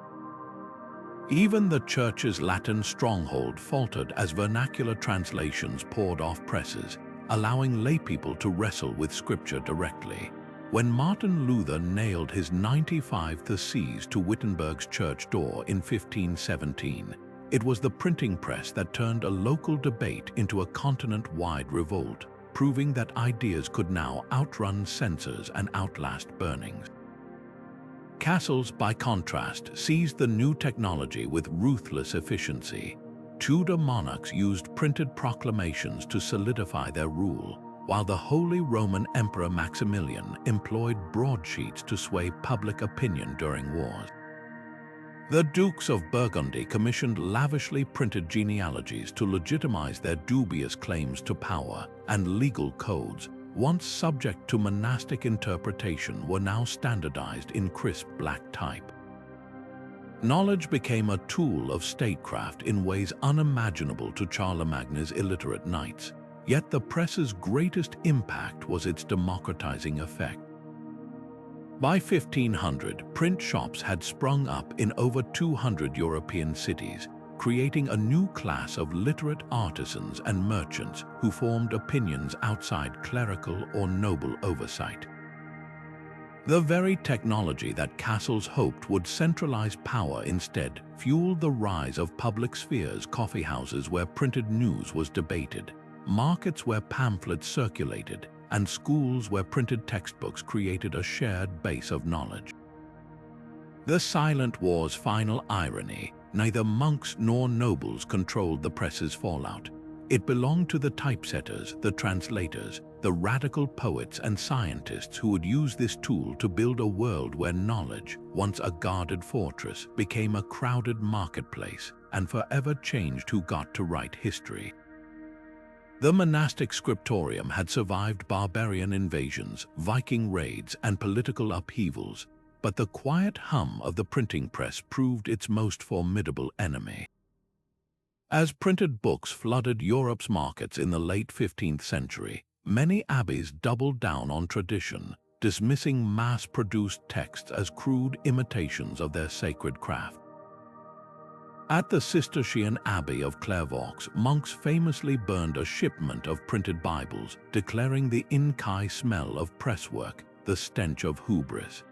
Even the Church's Latin stronghold faltered as vernacular translations poured off presses, allowing laypeople to wrestle with Scripture directly. When Martin Luther nailed his 95 Theses to Wittenberg's church door in 1517, it was the printing press that turned a local debate into a continent-wide revolt, proving that ideas could now outrun censors and outlast burnings. Castles, by contrast, seized the new technology with ruthless efficiency. Tudor monarchs used printed proclamations to solidify their rule, while the Holy Roman Emperor Maximilian employed broadsheets to sway public opinion during wars. The Dukes of Burgundy commissioned lavishly printed genealogies to legitimize their dubious claims to power, and legal codes, once subject to monastic interpretation, were now standardized in crisp black type. Knowledge became a tool of statecraft in ways unimaginable to Charlemagne's illiterate knights, yet the press's greatest impact was its democratizing effect. By 1500, print shops had sprung up in over 200 European cities, creating a new class of literate artisans and merchants who formed opinions outside clerical or noble oversight. The very technology that castles hoped would centralize power instead fueled the rise of public spheres, coffeehouses where printed news was debated, markets where pamphlets circulated, and schools where printed textbooks created a shared base of knowledge. The Silent War's final irony: neither monks nor nobles controlled the press's fallout. It belonged to the typesetters, the translators, the radical poets and scientists who would use this tool to build a world where knowledge, once a guarded fortress, became a crowded marketplace and forever changed who got to write history. The monastic scriptorium had survived barbarian invasions, Viking raids, and political upheavals, but the quiet hum of the printing press proved its most formidable enemy. As printed books flooded Europe's markets in the late 15th century, many abbeys doubled down on tradition, dismissing mass-produced texts as crude imitations of their sacred craft. At the Cistercian Abbey of Clairvaux, monks famously burned a shipment of printed Bibles, declaring the Inkai smell of presswork the stench of hubris.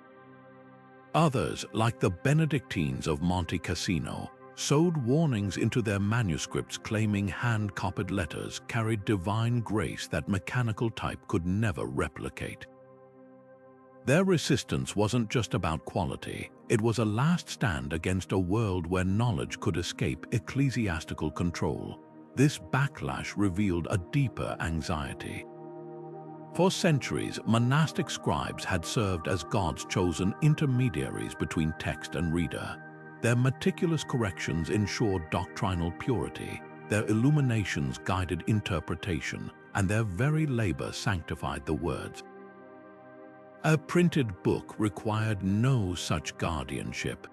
Others, like the Benedictines of Monte Cassino, sewed warnings into their manuscripts claiming hand-copied letters carried divine grace that mechanical type could never replicate. Their resistance wasn't just about quality, it was a last stand against a world where knowledge could escape ecclesiastical control. This backlash revealed a deeper anxiety. For centuries, monastic scribes had served as God's chosen intermediaries between text and reader. Their meticulous corrections ensured doctrinal purity, their illuminations guided interpretation, and their very labor sanctified the words. A printed book required no such guardianship.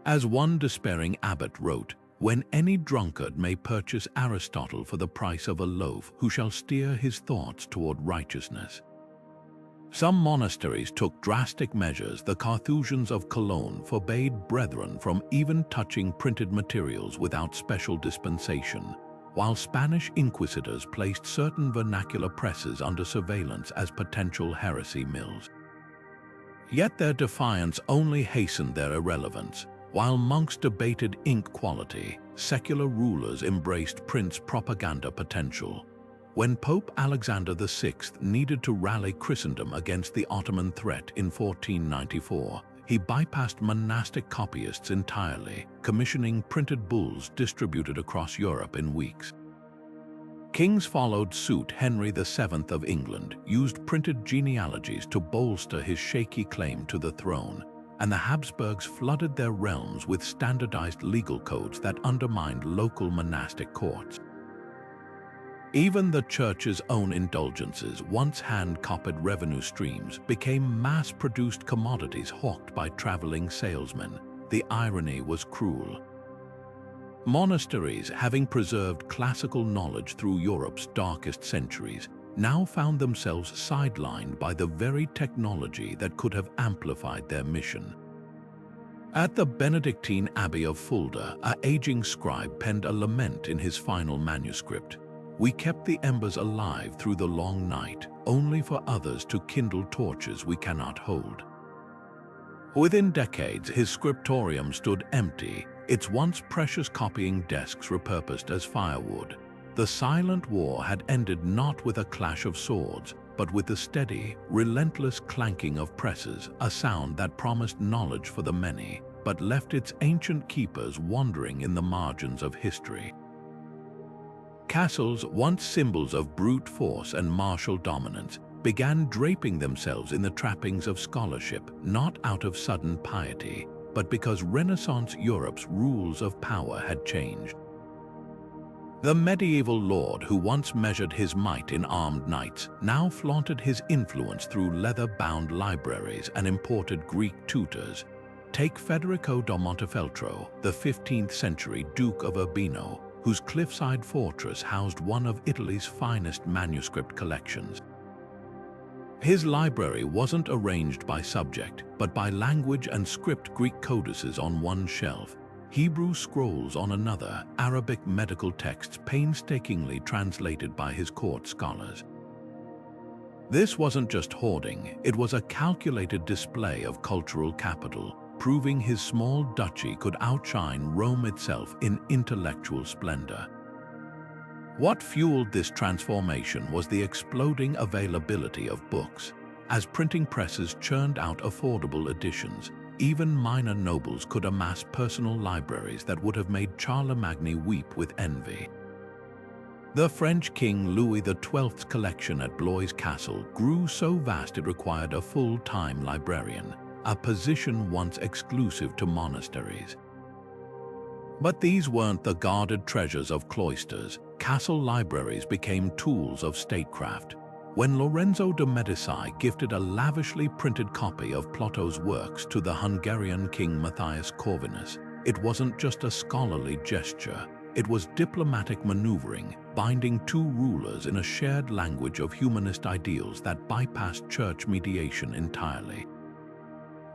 As one despairing abbot wrote, "When any drunkard may purchase Aristotle for the price of a loaf, who shall steer his thoughts toward righteousness?" Some monasteries took drastic measures. The Carthusians of Cologne forbade brethren from even touching printed materials without special dispensation, while Spanish inquisitors placed certain vernacular presses under surveillance as potential heresy mills. Yet their defiance only hastened their irrelevance. While monks debated ink quality, secular rulers embraced print's propaganda potential. When Pope Alexander VI needed to rally Christendom against the Ottoman threat in 1494, he bypassed monastic copyists entirely, commissioning printed bulls distributed across Europe in weeks. Kings followed suit. Henry VII of England used printed genealogies to bolster his shaky claim to the throne, and the Habsburgs flooded their realms with standardized legal codes that undermined local monastic courts. Even the Church's own indulgences, once hand-copied revenue streams, became mass-produced commodities hawked by traveling salesmen. The irony was cruel. Monasteries, having preserved classical knowledge through Europe's darkest centuries, now found themselves sidelined by the very technology that could have amplified their mission. At the Benedictine Abbey of Fulda, an aging scribe penned a lament in his final manuscript. "We kept the embers alive through the long night, only for others to kindle torches we cannot hold." Within decades, his scriptorium stood empty, its once precious copying desks repurposed as firewood. The silent war had ended not with a clash of swords, but with the steady, relentless clanking of presses, a sound that promised knowledge for the many, but left its ancient keepers wandering in the margins of history. Castles, once symbols of brute force and martial dominance, began draping themselves in the trappings of scholarship, not out of sudden piety, but because Renaissance Europe's rules of power had changed. The medieval lord who once measured his might in armed knights now flaunted his influence through leather-bound libraries and imported Greek tutors. Take Federico da Montefeltro, the 15th century Duke of Urbino, whose cliffside fortress housed one of Italy's finest manuscript collections. His library wasn't arranged by subject, but by language and script. Greek codices on one shelf, Hebrew scrolls on another, Arabic medical texts painstakingly translated by his court scholars. This wasn't just hoarding, it was a calculated display of cultural capital, proving his small duchy could outshine Rome itself in intellectual splendor. What fueled this transformation was the exploding availability of books. As printing presses churned out affordable editions, even minor nobles could amass personal libraries that would have made Charlemagne weep with envy. The French King Louis XII's collection at Blois Castle grew so vast it required a full-time librarian, a position once exclusive to monasteries. But these weren't the guarded treasures of cloisters. Castle libraries became tools of statecraft. When Lorenzo de' Medici gifted a lavishly printed copy of Plato's works to the Hungarian king Matthias Corvinus, it wasn't just a scholarly gesture. It was diplomatic maneuvering, binding two rulers in a shared language of humanist ideals that bypassed church mediation entirely.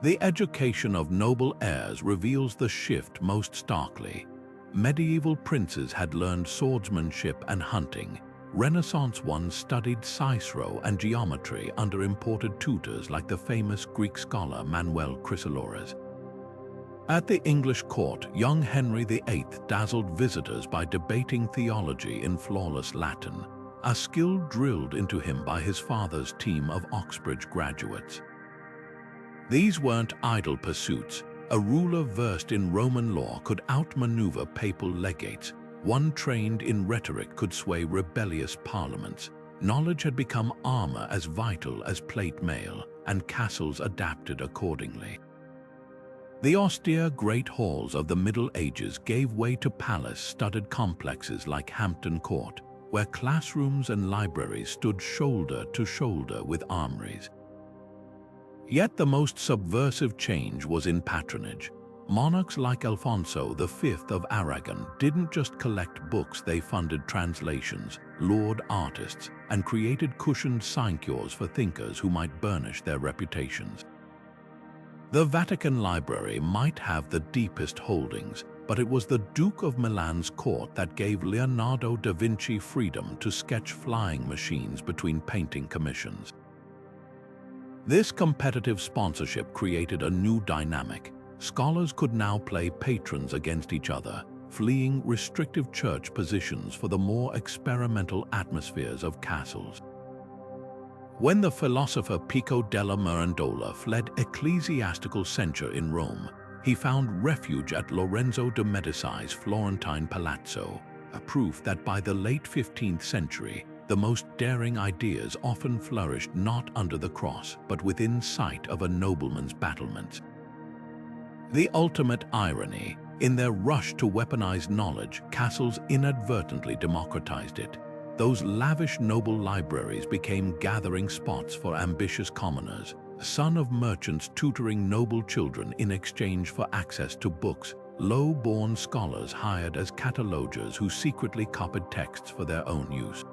The education of noble heirs reveals the shift most starkly. Medieval princes had learned swordsmanship and hunting. Renaissance ones studied Cicero and geometry under imported tutors like the famous Greek scholar Manuel Chrysoloras. At the English court, young Henry VIII dazzled visitors by debating theology in flawless Latin, a skill drilled into him by his father's team of Oxbridge graduates. These weren't idle pursuits. A ruler versed in Roman law could outmaneuver papal legates. One trained in rhetoric could sway rebellious parliaments. Knowledge had become armor as vital as plate mail, and castles adapted accordingly. The austere great halls of the Middle Ages gave way to palace-studded complexes like Hampton Court, where classrooms and libraries stood shoulder to shoulder with armories. Yet the most subversive change was in patronage. Monarchs like Alfonso V of Aragon didn't just collect books, they funded translations, lured artists, and created cushioned sinecures for thinkers who might burnish their reputations. The Vatican Library might have the deepest holdings, but it was the Duke of Milan's court that gave Leonardo da Vinci freedom to sketch flying machines between painting commissions. This competitive sponsorship created a new dynamic. Scholars could now play patrons against each other, fleeing restrictive church positions for the more experimental atmospheres of castles. When the philosopher Pico della Mirandola fled ecclesiastical censure in Rome, he found refuge at Lorenzo de' Medici's Florentine palazzo, a proof that by the late 15th century, the most daring ideas often flourished not under the cross, but within sight of a nobleman's battlements. The ultimate irony, in their rush to weaponize knowledge, castles inadvertently democratized it. Those lavish noble libraries became gathering spots for ambitious commoners, son of merchants tutoring noble children in exchange for access to books, low-born scholars hired as catalogers who secretly copied texts for their own use.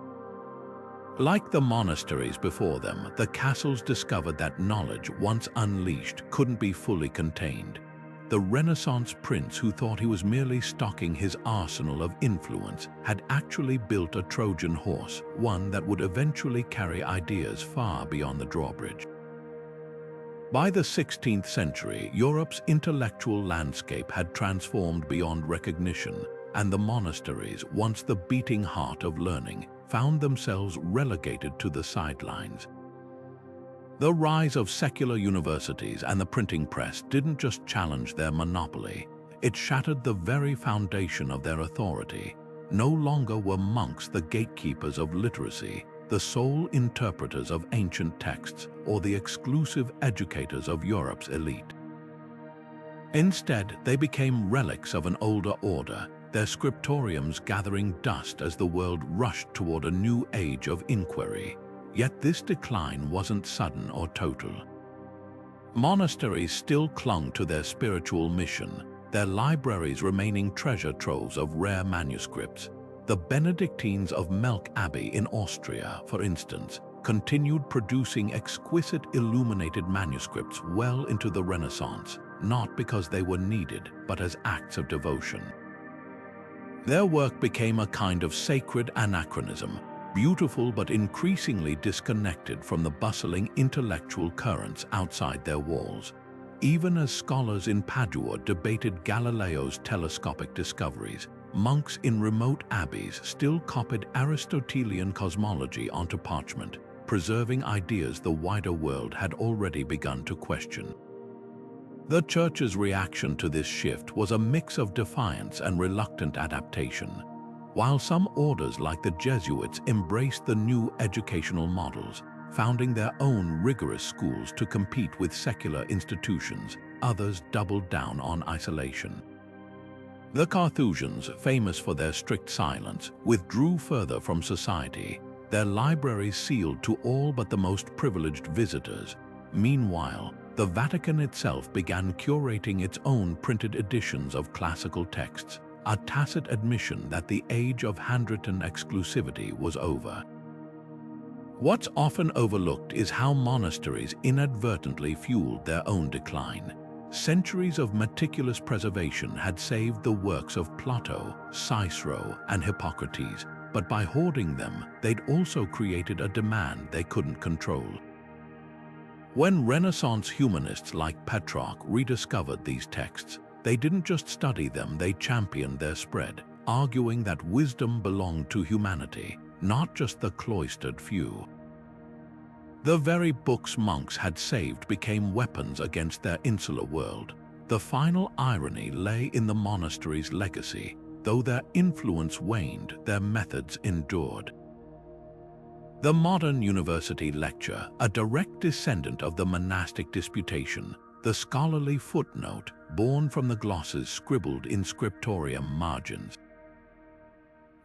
Like the monasteries before them, the castles discovered that knowledge, once unleashed, couldn't be fully contained. The Renaissance prince who thought he was merely stocking his arsenal of influence had actually built a Trojan horse, one that would eventually carry ideas far beyond the drawbridge. By the 16th century, Europe's intellectual landscape had transformed beyond recognition, and the monasteries, once the beating heart of learning, found themselves relegated to the sidelines. The rise of secular universities and the printing press didn't just challenge their monopoly, it shattered the very foundation of their authority. No longer were monks the gatekeepers of literacy, the sole interpreters of ancient texts, or the exclusive educators of Europe's elite. Instead, they became relics of an older order, their scriptoriums gathering dust as the world rushed toward a new age of inquiry. Yet this decline wasn't sudden or total. Monasteries still clung to their spiritual mission, their libraries remaining treasure troves of rare manuscripts. The Benedictines of Melk Abbey in Austria, for instance, continued producing exquisite illuminated manuscripts well into the Renaissance, not because they were needed, but as acts of devotion. Their work became a kind of sacred anachronism, beautiful but increasingly disconnected from the bustling intellectual currents outside their walls. Even as scholars in Padua debated Galileo's telescopic discoveries, monks in remote abbeys still copied Aristotelian cosmology onto parchment, preserving ideas the wider world had already begun to question. The Church's reaction to this shift was a mix of defiance and reluctant adaptation. While some orders like the Jesuits embraced the new educational models, founding their own rigorous schools to compete with secular institutions, others doubled down on isolation. The Carthusians, famous for their strict silence, withdrew further from society, their libraries sealed to all but the most privileged visitors. Meanwhile, the Vatican itself began curating its own printed editions of classical texts, a tacit admission that the age of handwritten exclusivity was over. What's often overlooked is how monasteries inadvertently fueled their own decline. Centuries of meticulous preservation had saved the works of Plato, Cicero, and Hippocrates, but by hoarding them, they'd also created a demand they couldn't control. When Renaissance humanists like Petrarch rediscovered these texts, they didn't just study them, they championed their spread, arguing that wisdom belonged to humanity, not just the cloistered few. The very books monks had saved became weapons against their insular world. The final irony lay in the monastery's legacy. Though their influence waned, their methods endured. The modern university lecture, a direct descendant of the monastic disputation, the scholarly footnote born from the glosses scribbled in scriptorium margins.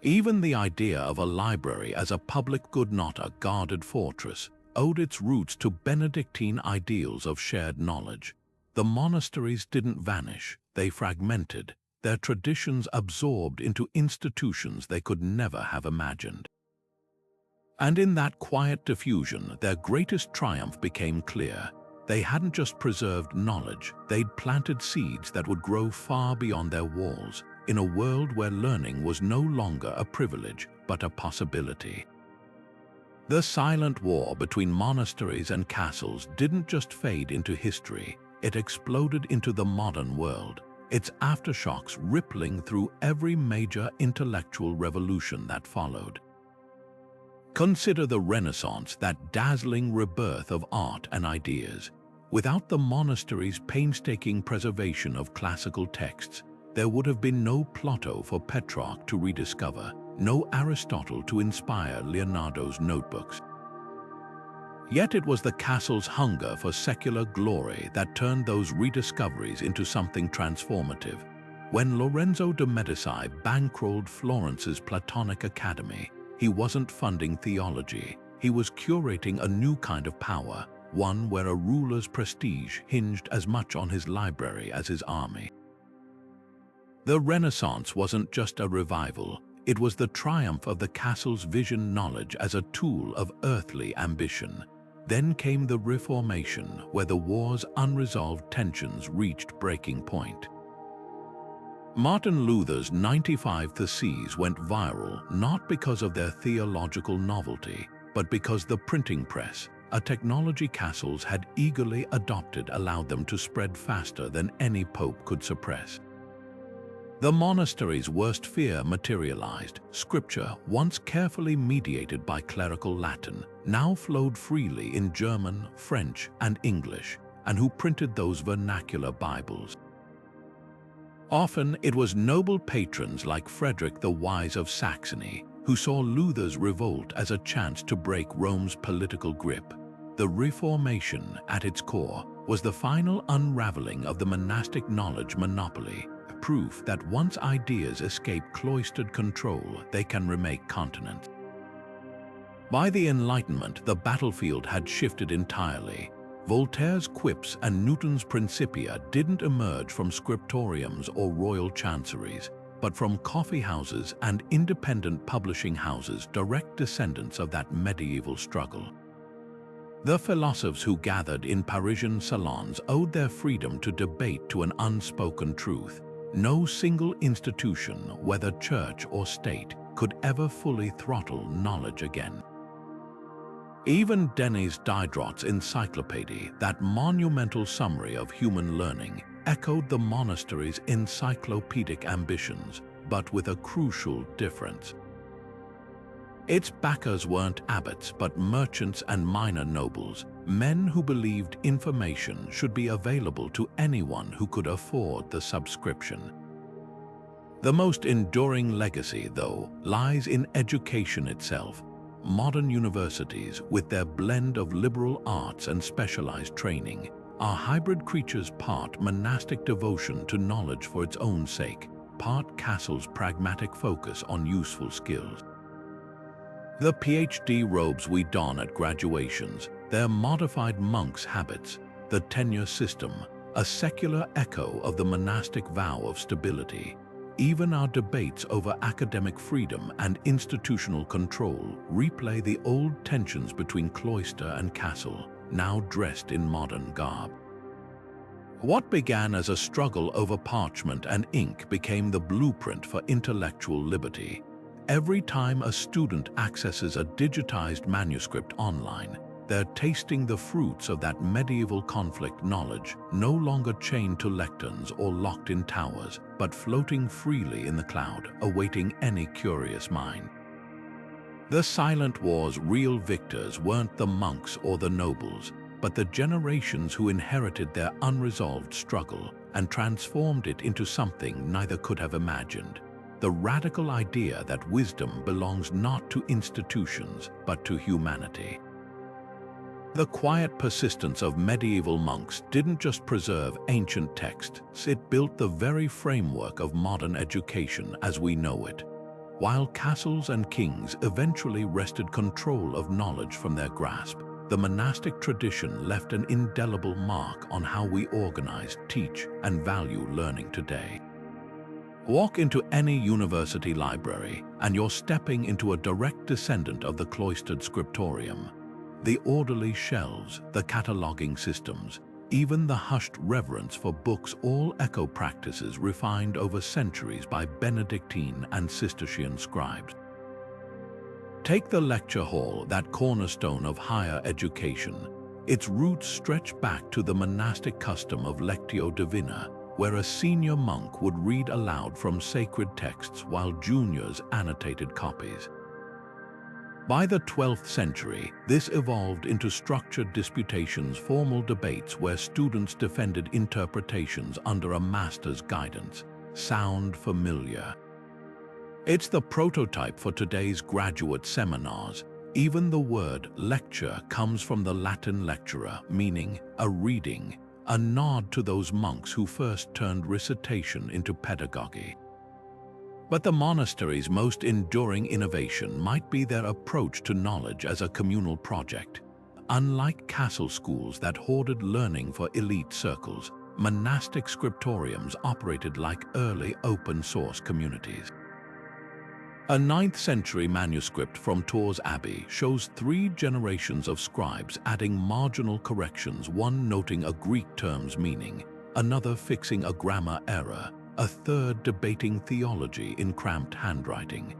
Even the idea of a library as a public good, not a guarded fortress, owed its roots to Benedictine ideals of shared knowledge. The monasteries didn't vanish, they fragmented, their traditions absorbed into institutions they could never have imagined. And in that quiet diffusion, their greatest triumph became clear. They hadn't just preserved knowledge, they'd planted seeds that would grow far beyond their walls, in a world where learning was no longer a privilege, but a possibility. The silent war between monasteries and castles didn't just fade into history, it exploded into the modern world, its aftershocks rippling through every major intellectual revolution that followed. Consider the Renaissance, that dazzling rebirth of art and ideas. Without the monastery's painstaking preservation of classical texts, there would have been no Plato for Petrarch to rediscover, no Aristotle to inspire Leonardo's notebooks. Yet it was the castle's hunger for secular glory that turned those rediscoveries into something transformative. When Lorenzo de Medici bankrolled Florence's Platonic Academy, he wasn't funding theology, he was curating a new kind of power, one where a ruler's prestige hinged as much on his library as his army. The Renaissance wasn't just a revival, it was the triumph of the castle's vision knowledge as a tool of earthly ambition. Then came the Reformation, where the war's unresolved tensions reached breaking point. Martin Luther's 95 Theses went viral not because of their theological novelty, but because the printing press, a technology castles had eagerly adopted, allowed them to spread faster than any pope could suppress. The monastery's worst fear materialized. Scripture, once carefully mediated by clerical Latin, now flowed freely in German, French, and English, and who printed those vernacular Bibles? Often it was noble patrons like Frederick the Wise of Saxony who saw Luther's revolt as a chance to break Rome's political grip. The Reformation, at its core, was the final unraveling of the monastic knowledge monopoly, proof that once ideas escape cloistered control, they can remake continents. By the Enlightenment, the battlefield had shifted entirely. Voltaire's quips and Newton's Principia didn't emerge from scriptoriums or royal chanceries, but from coffeehouses and independent publishing houses, direct descendants of that medieval struggle. The philosophers who gathered in Parisian salons owed their freedom to debate to an unspoken truth. No single institution, whether church or state, could ever fully throttle knowledge again. Even Denis Diderot's Encyclopédie, that monumental summary of human learning, echoed the monastery's encyclopedic ambitions, but with a crucial difference. Its backers weren't abbots but merchants and minor nobles, men who believed information should be available to anyone who could afford the subscription. The most enduring legacy, though, lies in education itself. Modern universities, with their blend of liberal arts and specialized training, are hybrid creatures, part monastic devotion to knowledge for its own sake, part castle's pragmatic focus on useful skills. The PhD robes we don at graduations, their modified monks' habits, the tenure system, a secular echo of the monastic vow of stability. Even our debates over academic freedom and institutional control replay the old tensions between cloister and castle, now dressed in modern garb. What began as a struggle over parchment and ink became the blueprint for intellectual liberty. Every time a student accesses a digitized manuscript online, they're tasting the fruits of that medieval conflict knowledge, no longer chained to lecterns or locked in towers, but floating freely in the cloud, awaiting any curious mind. The Silent War's real victors weren't the monks or the nobles, but the generations who inherited their unresolved struggle and transformed it into something neither could have imagined. The radical idea that wisdom belongs not to institutions, but to humanity. The quiet persistence of medieval monks didn't just preserve ancient texts, it built the very framework of modern education as we know it. While castles and kings eventually wrested control of knowledge from their grasp, the monastic tradition left an indelible mark on how we organize, teach, and value learning today. Walk into any university library, and you're stepping into a direct descendant of the cloistered scriptorium. The orderly shelves, the cataloging systems, even the hushed reverence for books all echo practices refined over centuries by Benedictine and Cistercian scribes. Take the lecture hall, that cornerstone of higher education. Its roots stretch back to the monastic custom of lectio divina, where a senior monk would read aloud from sacred texts while juniors annotated copies. By the 12th century, this evolved into structured disputations, formal debates where students defended interpretations under a master's guidance. Sound familiar? It's the prototype for today's graduate seminars. Even the word lecture comes from the Latin lectura, meaning a reading, a nod to those monks who first turned recitation into pedagogy. But the monastery's most enduring innovation might be their approach to knowledge as a communal project. Unlike castle schools that hoarded learning for elite circles, monastic scriptoriums operated like early open-source communities. A 9th century manuscript from Tours Abbey shows 3 generations of scribes adding marginal corrections, one noting a Greek term's meaning, another fixing a grammar error, a third debating theology in cramped handwriting.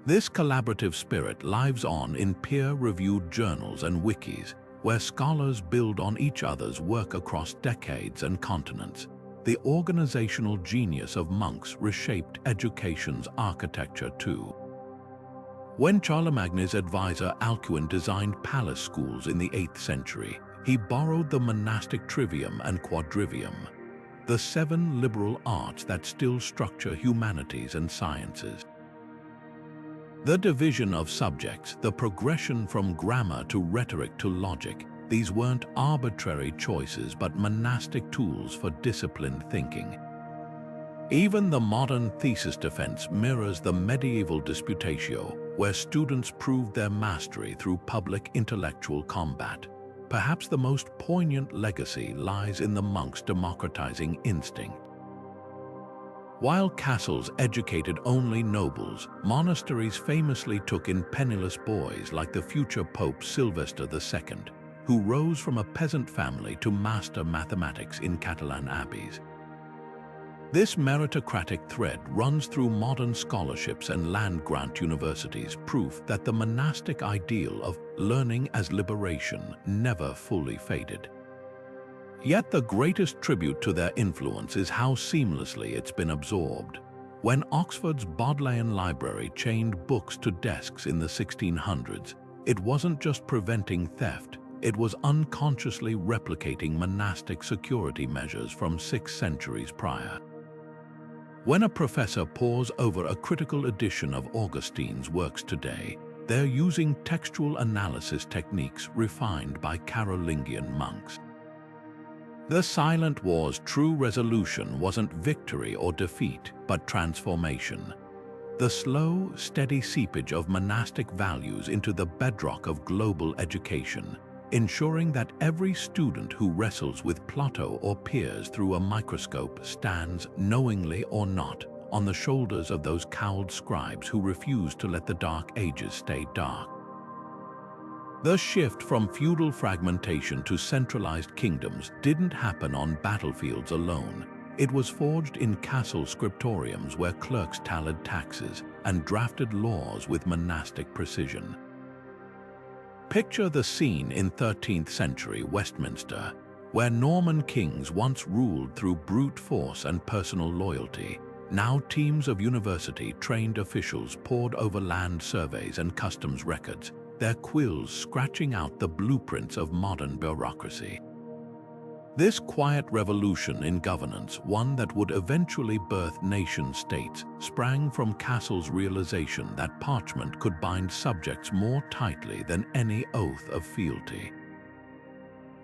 This collaborative spirit lives on in peer-reviewed journals and wikis, where scholars build on each other's work across decades and continents. The organizational genius of monks reshaped education's architecture too. When Charlemagne's advisor Alcuin designed palace schools in the 8th century, he borrowed the monastic trivium and quadrivium, the 7 liberal arts that still structure humanities and sciences. The division of subjects, the progression from grammar to rhetoric to logic, these weren't arbitrary choices but monastic tools for disciplined thinking. Even the modern thesis defense mirrors the medieval disputatio, where students proved their mastery through public intellectual combat. Perhaps the most poignant legacy lies in the monks' democratizing instinct. While castles educated only nobles, monasteries famously took in penniless boys like the future Pope Sylvester II, who rose from a peasant family to master mathematics in Catalan abbeys. This meritocratic thread runs through modern scholarships and land-grant universities, proof that the monastic ideal of learning as liberation never fully faded. Yet the greatest tribute to their influence is how seamlessly it's been absorbed. When Oxford's Bodleian Library chained books to desks in the 1600s, it wasn't just preventing theft, it was unconsciously replicating monastic security measures from 6 centuries prior. When a professor pores over a critical edition of Augustine's works today, they're using textual analysis techniques refined by Carolingian monks. The Silent War's true resolution wasn't victory or defeat, but transformation. The slow, steady seepage of monastic values into the bedrock of global education. ensuring that every student who wrestles with Plato or peers through a microscope stands, knowingly or not, on the shoulders of those cowled scribes who refuse to let the Dark Ages stay dark. The shift from feudal fragmentation to centralized kingdoms didn't happen on battlefields alone. It was forged in castle scriptoriums where clerks tallied taxes and drafted laws with monastic precision. Picture the scene in 13th century Westminster, where Norman kings once ruled through brute force and personal loyalty. Now teams of university-trained officials pored over land surveys and customs records, their quills scratching out the blueprints of modern bureaucracy. This quiet revolution in governance, one that would eventually birth nation-states, sprang from Castle's realization that parchment could bind subjects more tightly than any oath of fealty.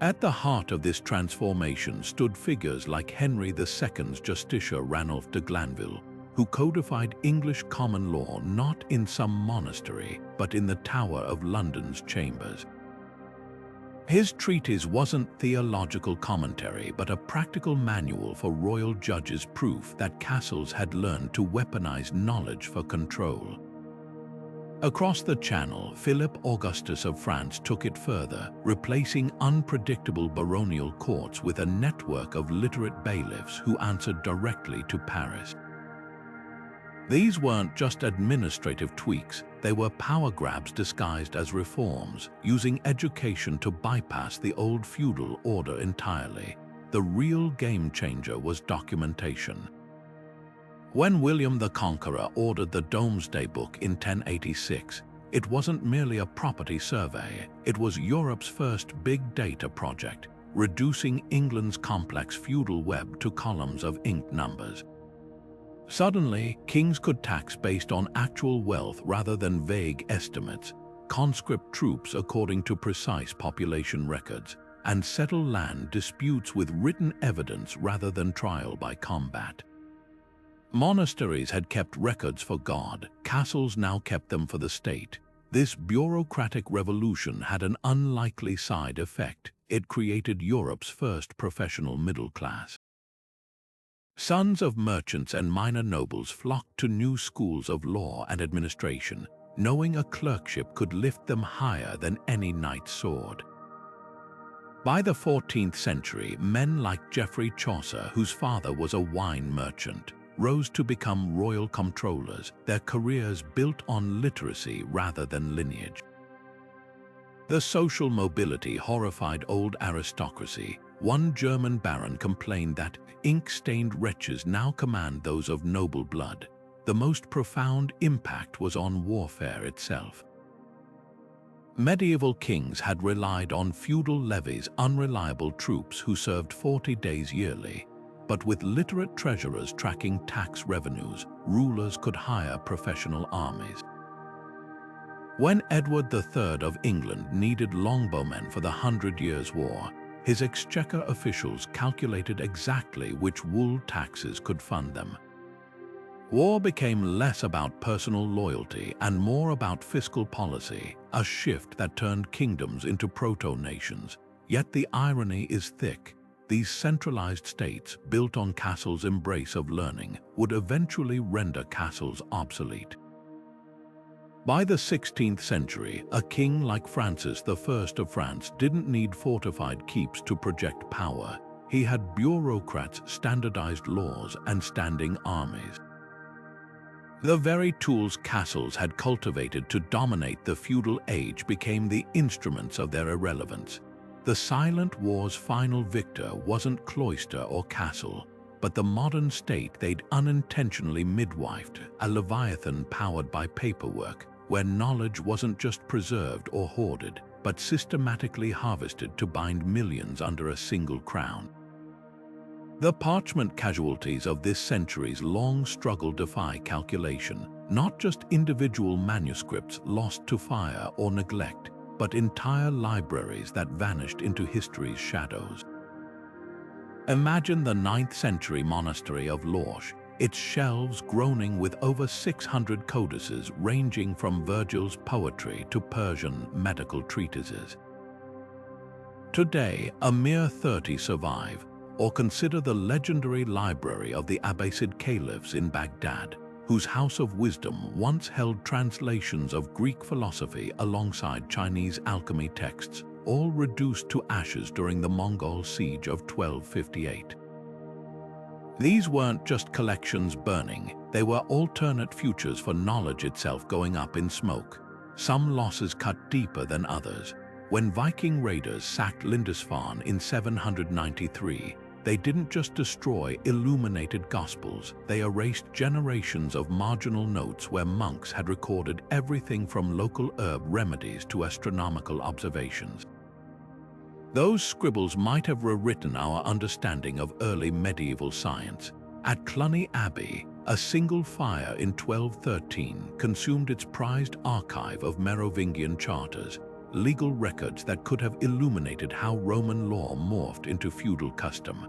At the heart of this transformation stood figures like Henry II's Justiciar Ranulph de Glanville, who codified English common law not in some monastery, but in the Tower of London's chambers. His treatise wasn't theological commentary, but a practical manual for royal judges, proof that castles had learned to weaponize knowledge for control. Across the Channel, Philip Augustus of France took it further, replacing unpredictable baronial courts with a network of literate bailiffs who answered directly to Paris. These weren't just administrative tweaks, they were power grabs disguised as reforms, using education to bypass the old feudal order entirely. The real game changer was documentation. When William the Conqueror ordered the Domesday Book in 1086, it wasn't merely a property survey, it was Europe's first big data project, reducing England's complex feudal web to columns of inked numbers. Suddenly, kings could tax based on actual wealth rather than vague estimates, conscript troops according to precise population records, and settle land disputes with written evidence rather than trial by combat. Monasteries had kept records for God, castles now kept them for the state. This bureaucratic revolution had an unlikely side effect. It created Europe's first professional middle class. Sons of merchants and minor nobles flocked to new schools of law and administration, knowing a clerkship could lift them higher than any knight's sword. By the 14th century, men like Geoffrey Chaucer, whose father was a wine merchant, rose to become royal comptrollers, their careers built on literacy rather than lineage. The social mobility horrified old aristocracy. One German baron complained that ink-stained wretches now command those of noble blood. The most profound impact was on warfare itself. Medieval kings had relied on feudal levies, unreliable troops who served 40 days yearly. But with literate treasurers tracking tax revenues, rulers could hire professional armies. When Edward III of England needed longbowmen for the 100 Years' War, his exchequer officials calculated exactly which wool taxes could fund them. War became less about personal loyalty and more about fiscal policy, a shift that turned kingdoms into proto-nations. Yet the irony is thick. These centralized states, built on castles' embrace of learning, would eventually render castles obsolete. By the 16th century, a king like Francis I of France didn't need fortified keeps to project power. He had bureaucrats, standardized laws, and standing armies. The very tools castles had cultivated to dominate the feudal age became the instruments of their irrelevance. The Silent War's final victor wasn't cloister or castle, but the modern state they'd unintentionally midwifed, a leviathan powered by paperwork, where knowledge wasn't just preserved or hoarded, but systematically harvested to bind millions under a single crown. The parchment casualties of this century's long struggle defy calculation, not just individual manuscripts lost to fire or neglect, but entire libraries that vanished into history's shadows. Imagine the 9th century monastery of Lorsch, its shelves groaning with over 600 codices ranging from Virgil's poetry to Persian medical treatises. Today, a mere 30 survive, or consider the legendary library of the Abbasid caliphs in Baghdad, whose House of Wisdom once held translations of Greek philosophy alongside Chinese alchemy texts, all reduced to ashes during the Mongol siege of 1258. These weren't just collections burning, they were alternate futures for knowledge itself going up in smoke. Some losses cut deeper than others. When Viking raiders sacked Lindisfarne in 793, they didn't just destroy illuminated gospels, they erased generations of marginal notes where monks had recorded everything from local herb remedies to astronomical observations. Those scribbles might have rewritten our understanding of early medieval science. At Cluny Abbey, a single fire in 1213 consumed its prized archive of Merovingian charters, legal records that could have illuminated how Roman law morphed into feudal custom.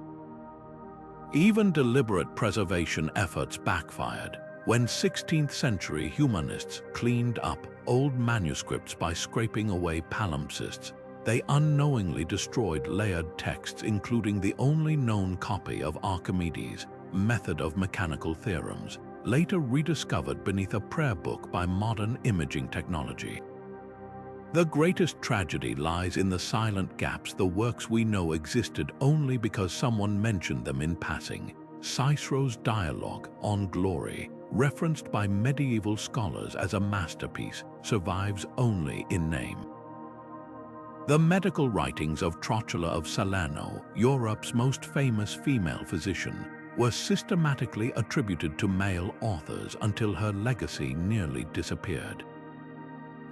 Even deliberate preservation efforts backfired when 16th century humanists cleaned up old manuscripts by scraping away palimpsests. They unknowingly destroyed layered texts, including the only known copy of Archimedes' Method of Mechanical Theorems, later rediscovered beneath a prayer book by modern imaging technology. The greatest tragedy lies in the silent gaps, the works we know existed only because someone mentioned them in passing. Cicero's dialogue on glory, referenced by medieval scholars as a masterpiece, survives only in name. The medical writings of Trotula of Salerno, Europe's most famous female physician, were systematically attributed to male authors until her legacy nearly disappeared.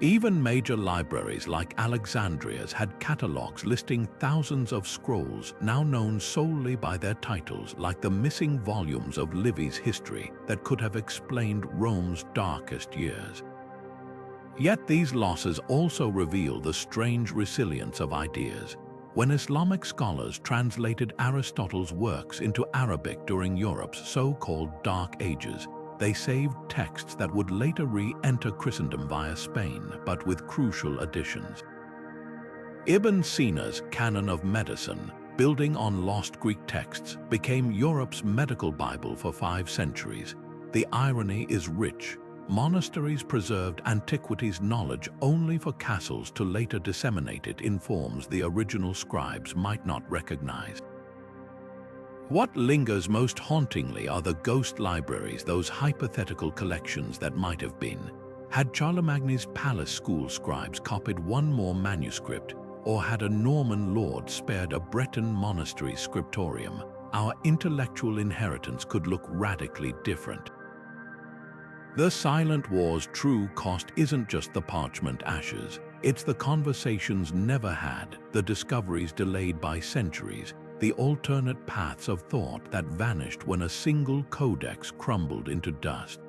Even major libraries like Alexandria's had catalogues listing thousands of scrolls now known solely by their titles, like the missing volumes of Livy's history that could have explained Rome's darkest years. Yet these losses also reveal the strange resilience of ideas. When Islamic scholars translated Aristotle's works into Arabic during Europe's so-called Dark Ages, they saved texts that would later re-enter Christendom via Spain, but with crucial additions. Ibn Sina's Canon of Medicine, building on lost Greek texts, became Europe's medical Bible for 5 centuries. The irony is rich. Monasteries preserved antiquities knowledge only for castles to later disseminate it in forms the original scribes might not recognize. What lingers most hauntingly are the ghost libraries, those hypothetical collections that might have been. Had Charlemagne's palace school scribes copied one more manuscript, or had a Norman lord spared a Breton monastery scriptorium, our intellectual inheritance could look radically different. The Silent War's true cost isn't just the parchment ashes, it's the conversations never had, the discoveries delayed by centuries, the alternate paths of thought that vanished when a single codex crumbled into dust.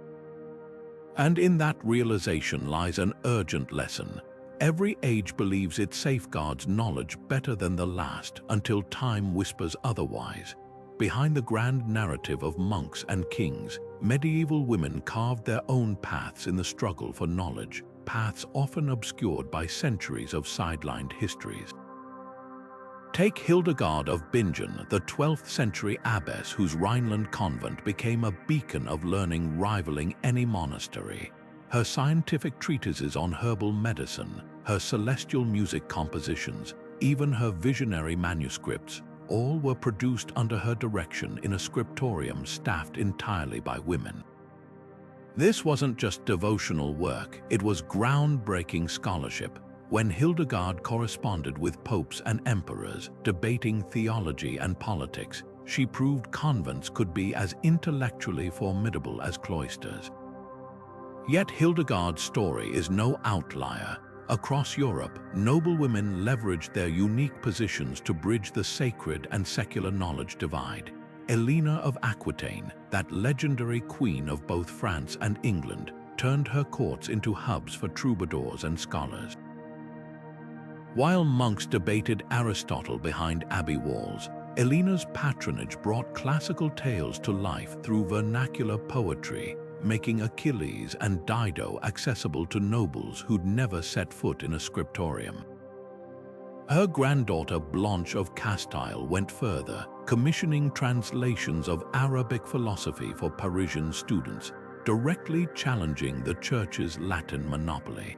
And in that realization lies an urgent lesson. Every age believes it safeguards knowledge better than the last until time whispers otherwise. Behind the grand narrative of monks and kings, medieval women carved their own paths in the struggle for knowledge, paths often obscured by centuries of sidelined histories. Take Hildegard of Bingen, the 12th century abbess whose Rhineland convent became a beacon of learning rivaling any monastery. Her scientific treatises on herbal medicine, her celestial music compositions, even her visionary manuscripts, all were produced under her direction in a scriptorium staffed entirely by women. This wasn't just devotional work, it was groundbreaking scholarship. When Hildegard corresponded with popes and emperors, debating theology and politics, she proved convents could be as intellectually formidable as cloisters. Yet Hildegard's story is no outlier. Across Europe, noblewomen leveraged their unique positions to bridge the sacred and secular knowledge divide. Helena of Aquitaine, that legendary queen of both France and England, turned her courts into hubs for troubadours and scholars. While monks debated Aristotle behind abbey walls, Helena's patronage brought classical tales to life through vernacular poetry, making Achilles and Dido accessible to nobles who'd never set foot in a scriptorium. Her granddaughter Blanche of Castile went further, commissioning translations of Arabic philosophy for Parisian students, directly challenging the Church's Latin monopoly.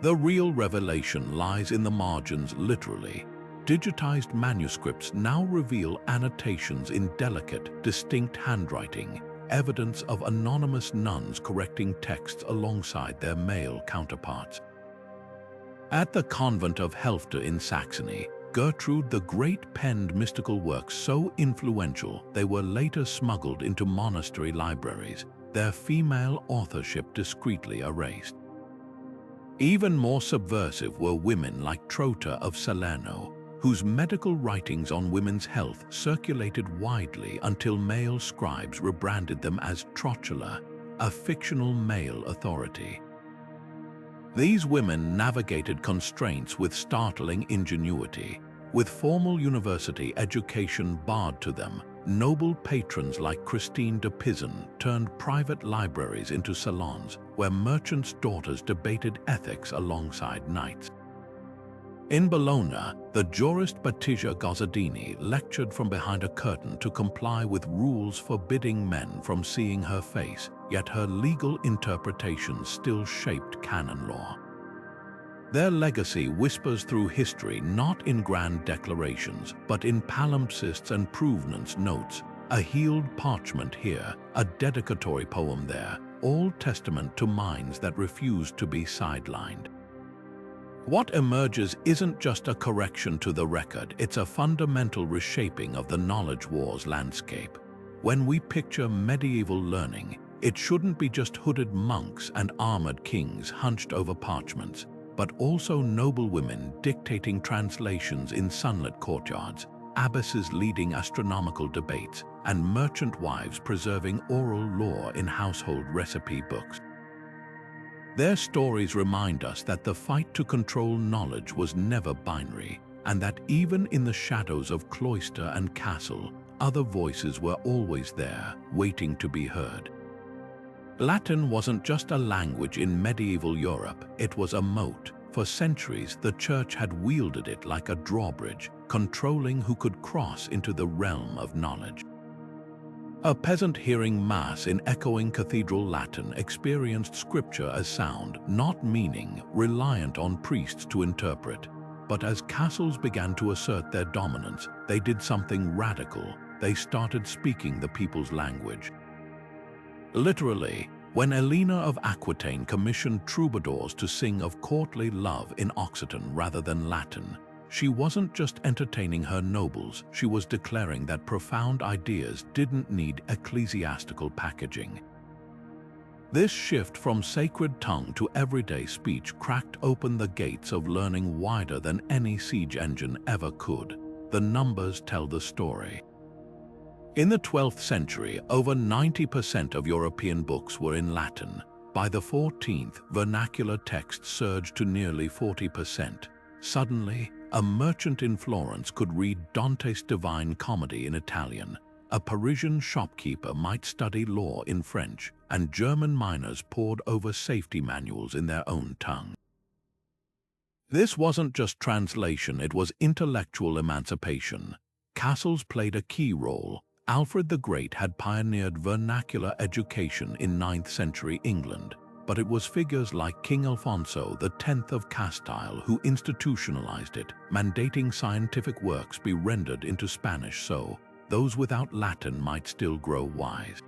The real revelation lies in the margins, literally. Digitized manuscripts now reveal annotations in delicate, distinct handwriting, evidence of anonymous nuns correcting texts alongside their male counterparts. At the convent of Helfta in Saxony, Gertrude the Great penned mystical works so influential they were later smuggled into monastery libraries, their female authorship discreetly erased. Even more subversive were women like Trota of Salerno, whose medical writings on women's health circulated widely until male scribes rebranded them as Trotula, a fictional male authority. These women navigated constraints with startling ingenuity. With formal university education barred to them, noble patrons like Christine de Pizan turned private libraries into salons where merchants' daughters debated ethics alongside knights. In Bologna, the jurist Battista Gozzardini lectured from behind a curtain to comply with rules forbidding men from seeing her face, yet her legal interpretations still shaped canon law. Their legacy whispers through history not in grand declarations, but in palimpsests and provenance notes, a healed parchment here, a dedicatory poem there, all testament to minds that refused to be sidelined. What emerges isn't just a correction to the record, it's a fundamental reshaping of the knowledge wars landscape. When we picture medieval learning, it shouldn't be just hooded monks and armored kings hunched over parchments, but also noble women dictating translations in sunlit courtyards, abbesses leading astronomical debates, and merchant wives preserving oral law in household recipe books. Their stories remind us that the fight to control knowledge was never binary, and that even in the shadows of cloister and castle, other voices were always there, waiting to be heard. Latin wasn't just a language in medieval Europe, it was a moat. For centuries, the Church had wielded it like a drawbridge, controlling who could cross into the realm of knowledge. A peasant hearing Mass in echoing cathedral Latin experienced Scripture as sound, not meaning, reliant on priests to interpret. But as castles began to assert their dominance, they did something radical. They started speaking the people's language. Literally, when Elena of Aquitaine commissioned troubadours to sing of courtly love in Occitan rather than Latin, she wasn't just entertaining her nobles, she was declaring that profound ideas didn't need ecclesiastical packaging. This shift from sacred tongue to everyday speech cracked open the gates of learning wider than any siege engine ever could. The numbers tell the story. In the 12th century, over 90% of European books were in Latin. By the 14th, vernacular texts surged to nearly 40%. Suddenly, a merchant in Florence could read Dante's Divine Comedy in Italian, a Parisian shopkeeper might study law in French, and German miners pored over safety manuals in their own tongue. This wasn't just translation, it was intellectual emancipation. Castles played a key role. Alfred the Great had pioneered vernacular education in 9th century England, but it was figures like King Alfonso X of Castile who institutionalized it, mandating scientific works be rendered into Spanish so those without Latin might still grow wise.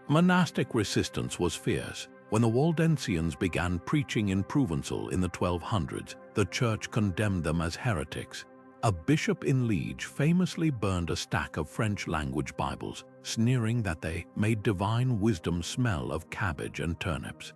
Monastic resistance was fierce. When the Waldensians began preaching in Provençal in the 1200s, the Church condemned them as heretics. A bishop in Liege famously burned a stack of French-language Bibles, sneering that they made divine wisdom smell of cabbage and turnips.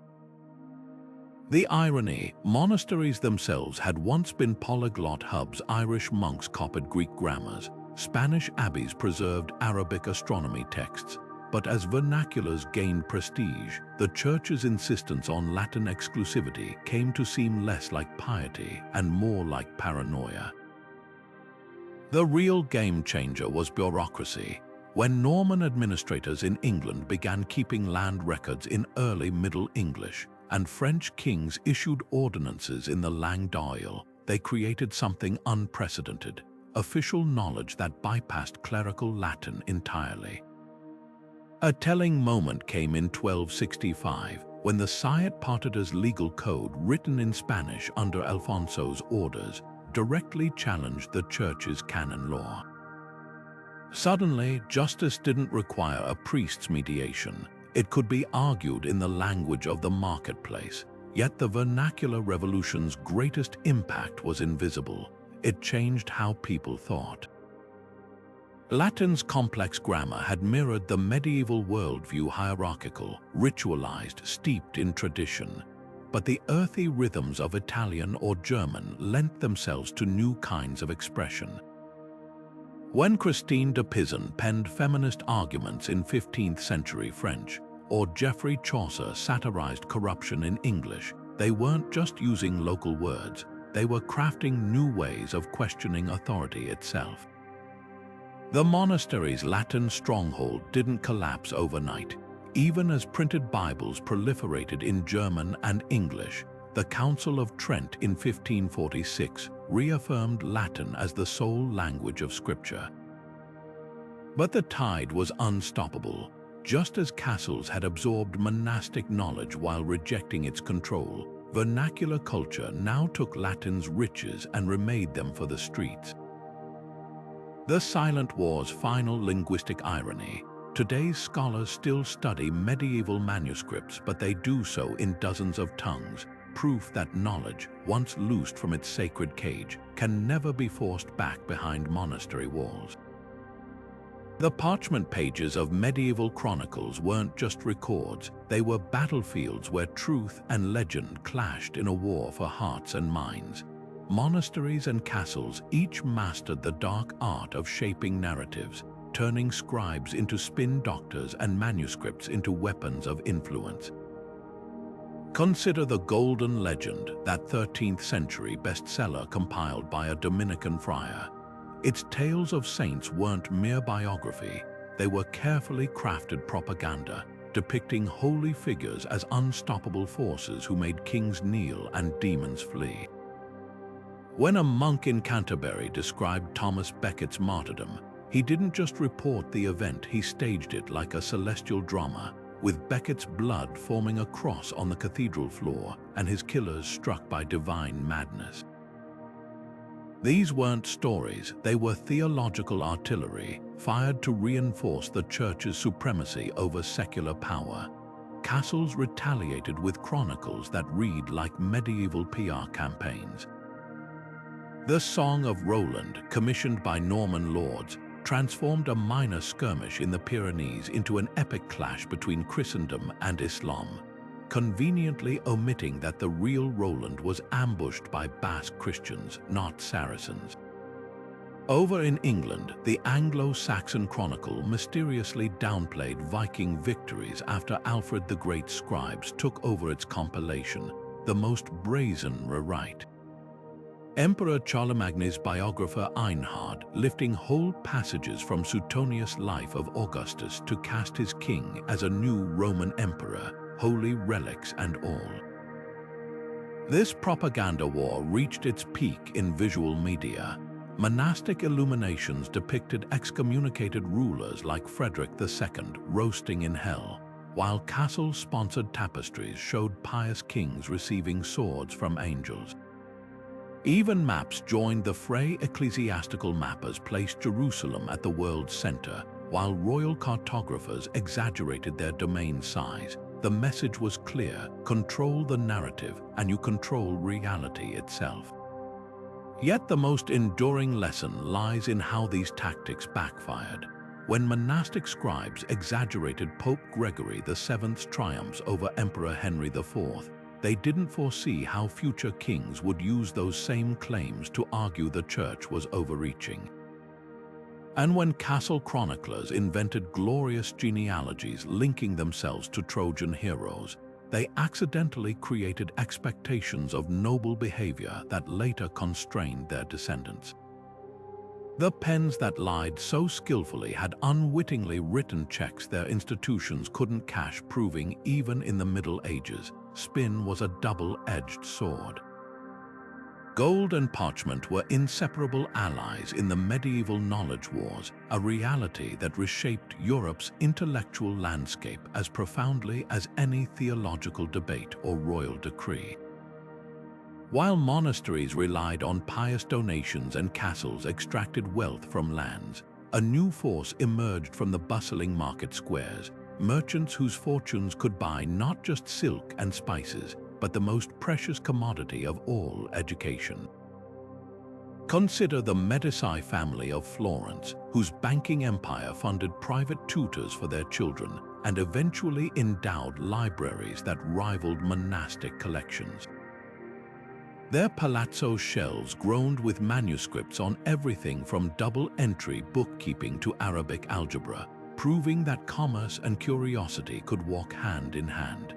The irony, monasteries themselves had once been polyglot hubs. Irish monks copied Greek grammars, Spanish abbeys preserved Arabic astronomy texts, but as vernaculars gained prestige, the Church's insistence on Latin exclusivity came to seem less like piety and more like paranoia. The real game changer was bureaucracy. When Norman administrators in England began keeping land records in early Middle English, and French kings issued ordinances in the Langue d'Oil, they created something unprecedented, official knowledge that bypassed clerical Latin entirely. A telling moment came in 1265, when the Sayat Partida's legal code, written in Spanish under Alfonso's orders, directly challenged the Church's canon law. Suddenly, justice didn't require a priest's mediation. It could be argued in the language of the marketplace. Yet the vernacular revolution's greatest impact was invisible. It changed how people thought. Latin's complex grammar had mirrored the medieval worldview, hierarchical, ritualized, steeped in tradition. But the earthy rhythms of Italian or German lent themselves to new kinds of expression. When Christine de Pizan penned feminist arguments in 15th century French, or Geoffrey Chaucer satirized corruption in English, they weren't just using local words, they were crafting new ways of questioning authority itself. The monastery's Latin stronghold didn't collapse overnight. Even as printed Bibles proliferated in German and English, the Council of Trent in 1546 reaffirmed Latin as the sole language of Scripture. But the tide was unstoppable. Just as castles had absorbed monastic knowledge while rejecting its control, vernacular culture now took Latin's riches and remade them for the streets. The Silent War's final linguistic irony. Today's scholars still study medieval manuscripts, but they do so in dozens of tongues, proof that knowledge, once loosed from its sacred cage, can never be forced back behind monastery walls. The parchment pages of medieval chronicles weren't just records, they were battlefields where truth and legend clashed in a war for hearts and minds. Monasteries and castles each mastered the dark art of shaping narratives, turning scribes into spin doctors and manuscripts into weapons of influence. Consider the Golden Legend, that 13th century bestseller compiled by a Dominican friar. Its tales of saints weren't mere biography, they were carefully crafted propaganda, depicting holy figures as unstoppable forces who made kings kneel and demons flee. When a monk in Canterbury described Thomas Becket's martyrdom, he didn't just report the event, he staged it like a celestial drama, with Becket's blood forming a cross on the cathedral floor and his killers struck by divine madness. These weren't stories, they were theological artillery, fired to reinforce the Church's supremacy over secular power. Castles retaliated with chronicles that read like medieval PR campaigns. The Song of Roland, commissioned by Norman lords, transformed a minor skirmish in the Pyrenees into an epic clash between Christendom and Islam, conveniently omitting that the real Roland was ambushed by Basque Christians, not Saracens. Over in England, the Anglo-Saxon Chronicle mysteriously downplayed Viking victories after Alfred the Great's scribes took over its compilation, the most brazen rewrite. Emperor Charlemagne's biographer Einhard lifting whole passages from Suetonius' life of Augustus to cast his king as a new Roman emperor, holy relics and all. This propaganda war reached its peak in visual media. Monastic illuminations depicted excommunicated rulers like Frederick II roasting in hell, while castle-sponsored tapestries showed pious kings receiving swords from angels. Even maps joined the fray. Ecclesiastical mappers placed Jerusalem at the world's center, while royal cartographers exaggerated their domain size. The message was clear: control the narrative, and you control reality itself. Yet the most enduring lesson lies in how these tactics backfired. When monastic scribes exaggerated Pope Gregory VII's triumphs over Emperor Henry IV, they didn't foresee how future kings would use those same claims to argue the Church was overreaching. And when castle chroniclers invented glorious genealogies linking themselves to Trojan heroes, they accidentally created expectations of noble behavior that later constrained their descendants. The pens that lied so skillfully had unwittingly written checks their institutions couldn't cash, proving even in the Middle Ages, spin was a double-edged sword. Gold and parchment were inseparable allies in the medieval knowledge wars, a reality that reshaped Europe's intellectual landscape as profoundly as any theological debate or royal decree. While monasteries relied on pious donations and castles extracted wealth from lands, a new force emerged from the bustling market squares, merchants whose fortunes could buy not just silk and spices, but the most precious commodity of all, education. Consider the Medici family of Florence, whose banking empire funded private tutors for their children and eventually endowed libraries that rivaled monastic collections. Their palazzo shelves groaned with manuscripts on everything from double-entry bookkeeping to Arabic algebra, proving that commerce and curiosity could walk hand in hand.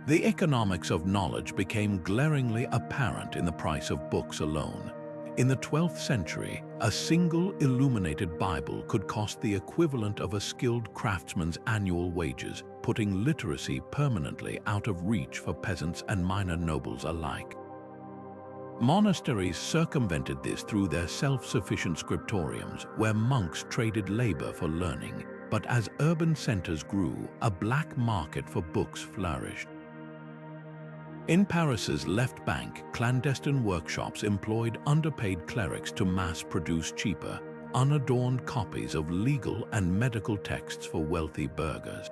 The economics of knowledge became glaringly apparent in the price of books alone. In the 12th century, a single illuminated Bible could cost the equivalent of a skilled craftsman's annual wages, putting literacy permanently out of reach for peasants and minor nobles alike. Monasteries circumvented this through their self-sufficient scriptoriums, where monks traded labor for learning. But as urban centers grew, a black market for books flourished. In Paris's left bank, clandestine workshops employed underpaid clerics to mass-produce cheaper, unadorned copies of legal and medical texts for wealthy burghers.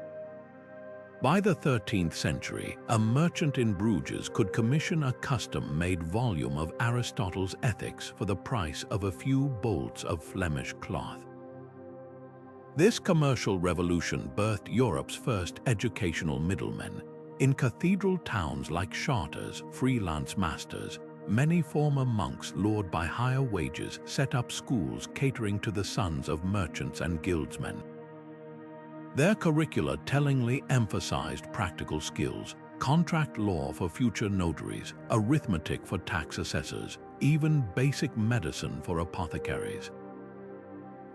By the 13th century, a merchant in Bruges could commission a custom-made volume of Aristotle's Ethics for the price of a few bolts of Flemish cloth. This commercial revolution birthed Europe's first educational middlemen. In cathedral towns like Chartres, freelance masters, many former monks lured by higher wages set up schools catering to the sons of merchants and guildsmen. Their curricula tellingly emphasized practical skills, contract law for future notaries, arithmetic for tax assessors, even basic medicine for apothecaries.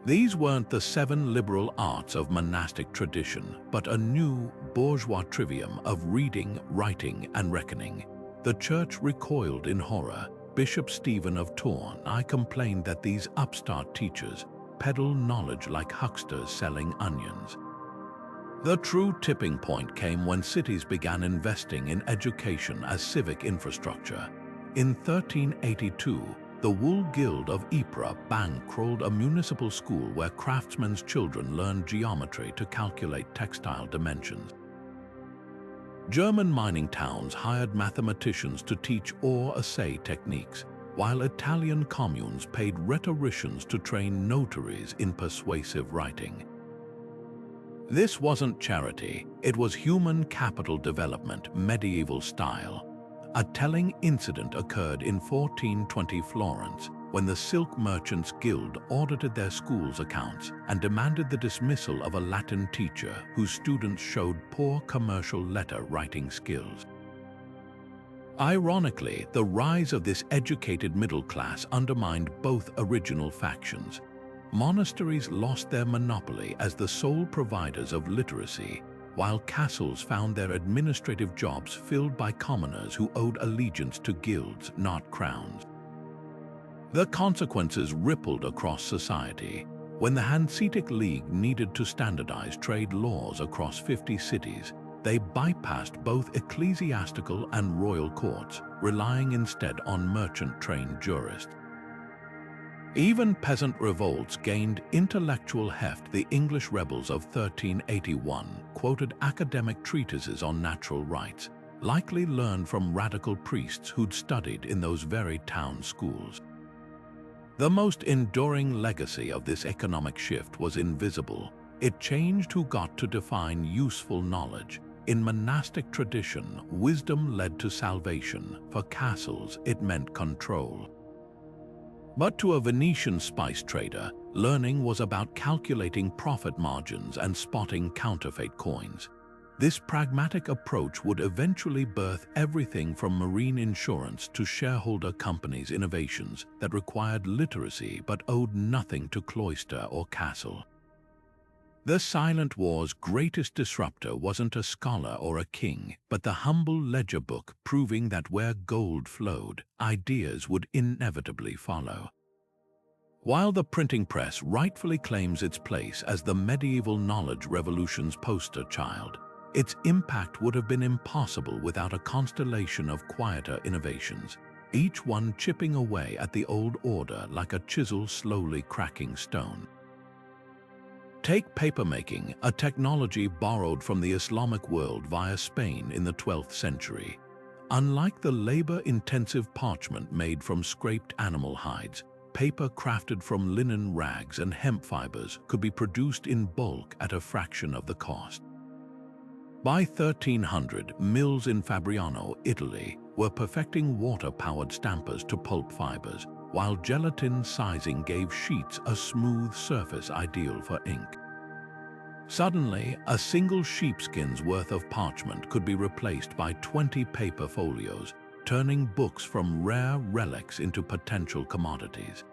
These weren't the 7 liberal arts of monastic tradition, but a new bourgeois trivium of reading, writing, and reckoning. The church recoiled in horror. Bishop Stephen of Tournai complained that these upstart teachers peddle knowledge like hucksters selling onions. The true tipping point came when cities began investing in education as civic infrastructure. In 1382, the Wool Guild of Ypres bankrolled a municipal school where craftsmen's children learned geometry to calculate textile dimensions. German mining towns hired mathematicians to teach ore-assay techniques, while Italian communes paid rhetoricians to train notaries in persuasive writing. This wasn't charity, it was human capital development, medieval style. A telling incident occurred in 1420 Florence, when the Silk Merchants Guild audited their school's accounts and demanded the dismissal of a Latin teacher whose students showed poor commercial letter-writing skills. Ironically, the rise of this educated middle class undermined both original factions. Monasteries lost their monopoly as the sole providers of literacy, while castles found their administrative jobs filled by commoners who owed allegiance to guilds, not crowns. The consequences rippled across society. When the Hanseatic League needed to standardize trade laws across 50 cities, they bypassed both ecclesiastical and royal courts, relying instead on merchant-trained jurists. Even peasant revolts gained intellectual heft. The English rebels of 1381 quoted academic treatises on natural rights, likely learned from radical priests who'd studied in those very town schools. The most enduring legacy of this economic shift was invisible. It changed who got to define useful knowledge. In monastic tradition, wisdom led to salvation. For castles, it meant control. But to a Venetian spice trader, learning was about calculating profit margins and spotting counterfeit coins. This pragmatic approach would eventually birth everything from marine insurance to shareholder companies' innovations that required literacy but owed nothing to cloister or castle. The Silent War's greatest disruptor wasn't a scholar or a king, but the humble ledger book proving that where gold flowed, ideas would inevitably follow. While the printing press rightfully claims its place as the medieval knowledge revolution's poster child, its impact would have been impossible without a constellation of quieter innovations, each one chipping away at the old order like a chisel slowly cracking stone. Take papermaking, a technology borrowed from the Islamic world via Spain in the 12th century. Unlike the labor-intensive parchment made from scraped animal hides, paper crafted from linen rags and hemp fibers could be produced in bulk at a fraction of the cost. By 1300, mills in Fabriano, Italy, were perfecting water-powered stampers to pulp fibers, while gelatin sizing gave sheets a smooth surface ideal for ink. Suddenly, a single sheepskin's worth of parchment could be replaced by 20 paper folios, turning books from rare relics into potential commodities.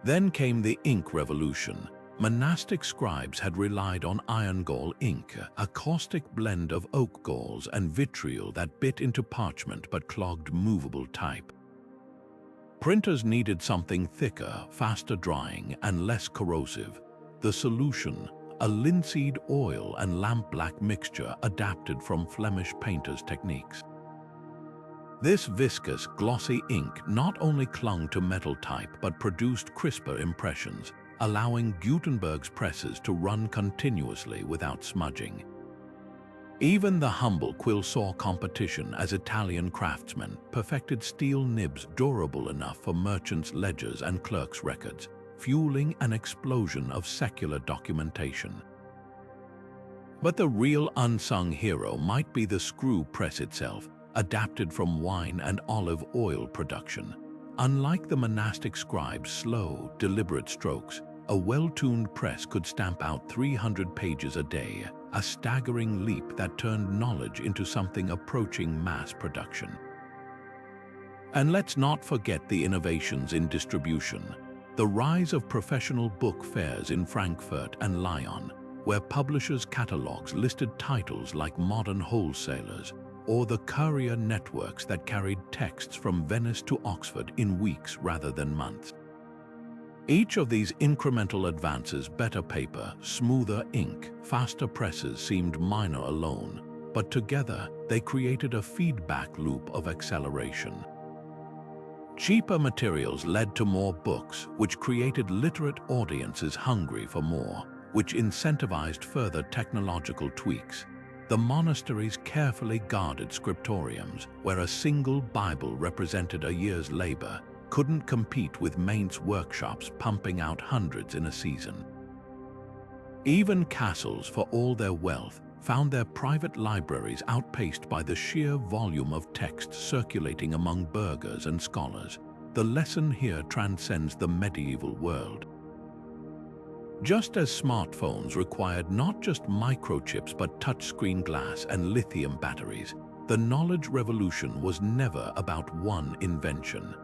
Then came the ink revolution. Monastic scribes had relied on iron gall ink, a caustic blend of oak galls and vitriol that bit into parchment but clogged movable type. Printers needed something thicker, faster drying, and less corrosive. The solution, a linseed oil and lampblack mixture adapted from Flemish painters' techniques. This viscous, glossy ink not only clung to metal type but produced crisper impressions, allowing Gutenberg's presses to run continuously without smudging. Even the humble quill saw competition as Italian craftsmen perfected steel nibs durable enough for merchants' ledgers and clerks' records, fueling an explosion of secular documentation. But the real unsung hero might be the screw press itself, adapted from wine and olive oil production. Unlike the monastic scribes' slow, deliberate strokes, a well-tuned press could stamp out 300 pages a day, a staggering leap that turned knowledge into something approaching mass production. And let's not forget the innovations in distribution. The rise of professional book fairs in Frankfurt and Lyon, where publishers' catalogs listed titles like modern wholesalers, or the courier networks that carried texts from Venice to Oxford in weeks rather than months. Each of these incremental advances, better paper, smoother ink, faster presses, seemed minor alone, but together they created a feedback loop of acceleration. Cheaper materials led to more books, which created literate audiences hungry for more, which incentivized further technological tweaks. The monasteries carefully guarded scriptoriums, where a single Bible represented a year's labor, couldn't compete with Mainz workshops pumping out hundreds in a season. Even castles, for all their wealth, found their private libraries outpaced by the sheer volume of text circulating among burghers and scholars. The lesson here transcends the medieval world. Just as smartphones required not just microchips but touchscreen glass and lithium batteries, the knowledge revolution was never about one invention.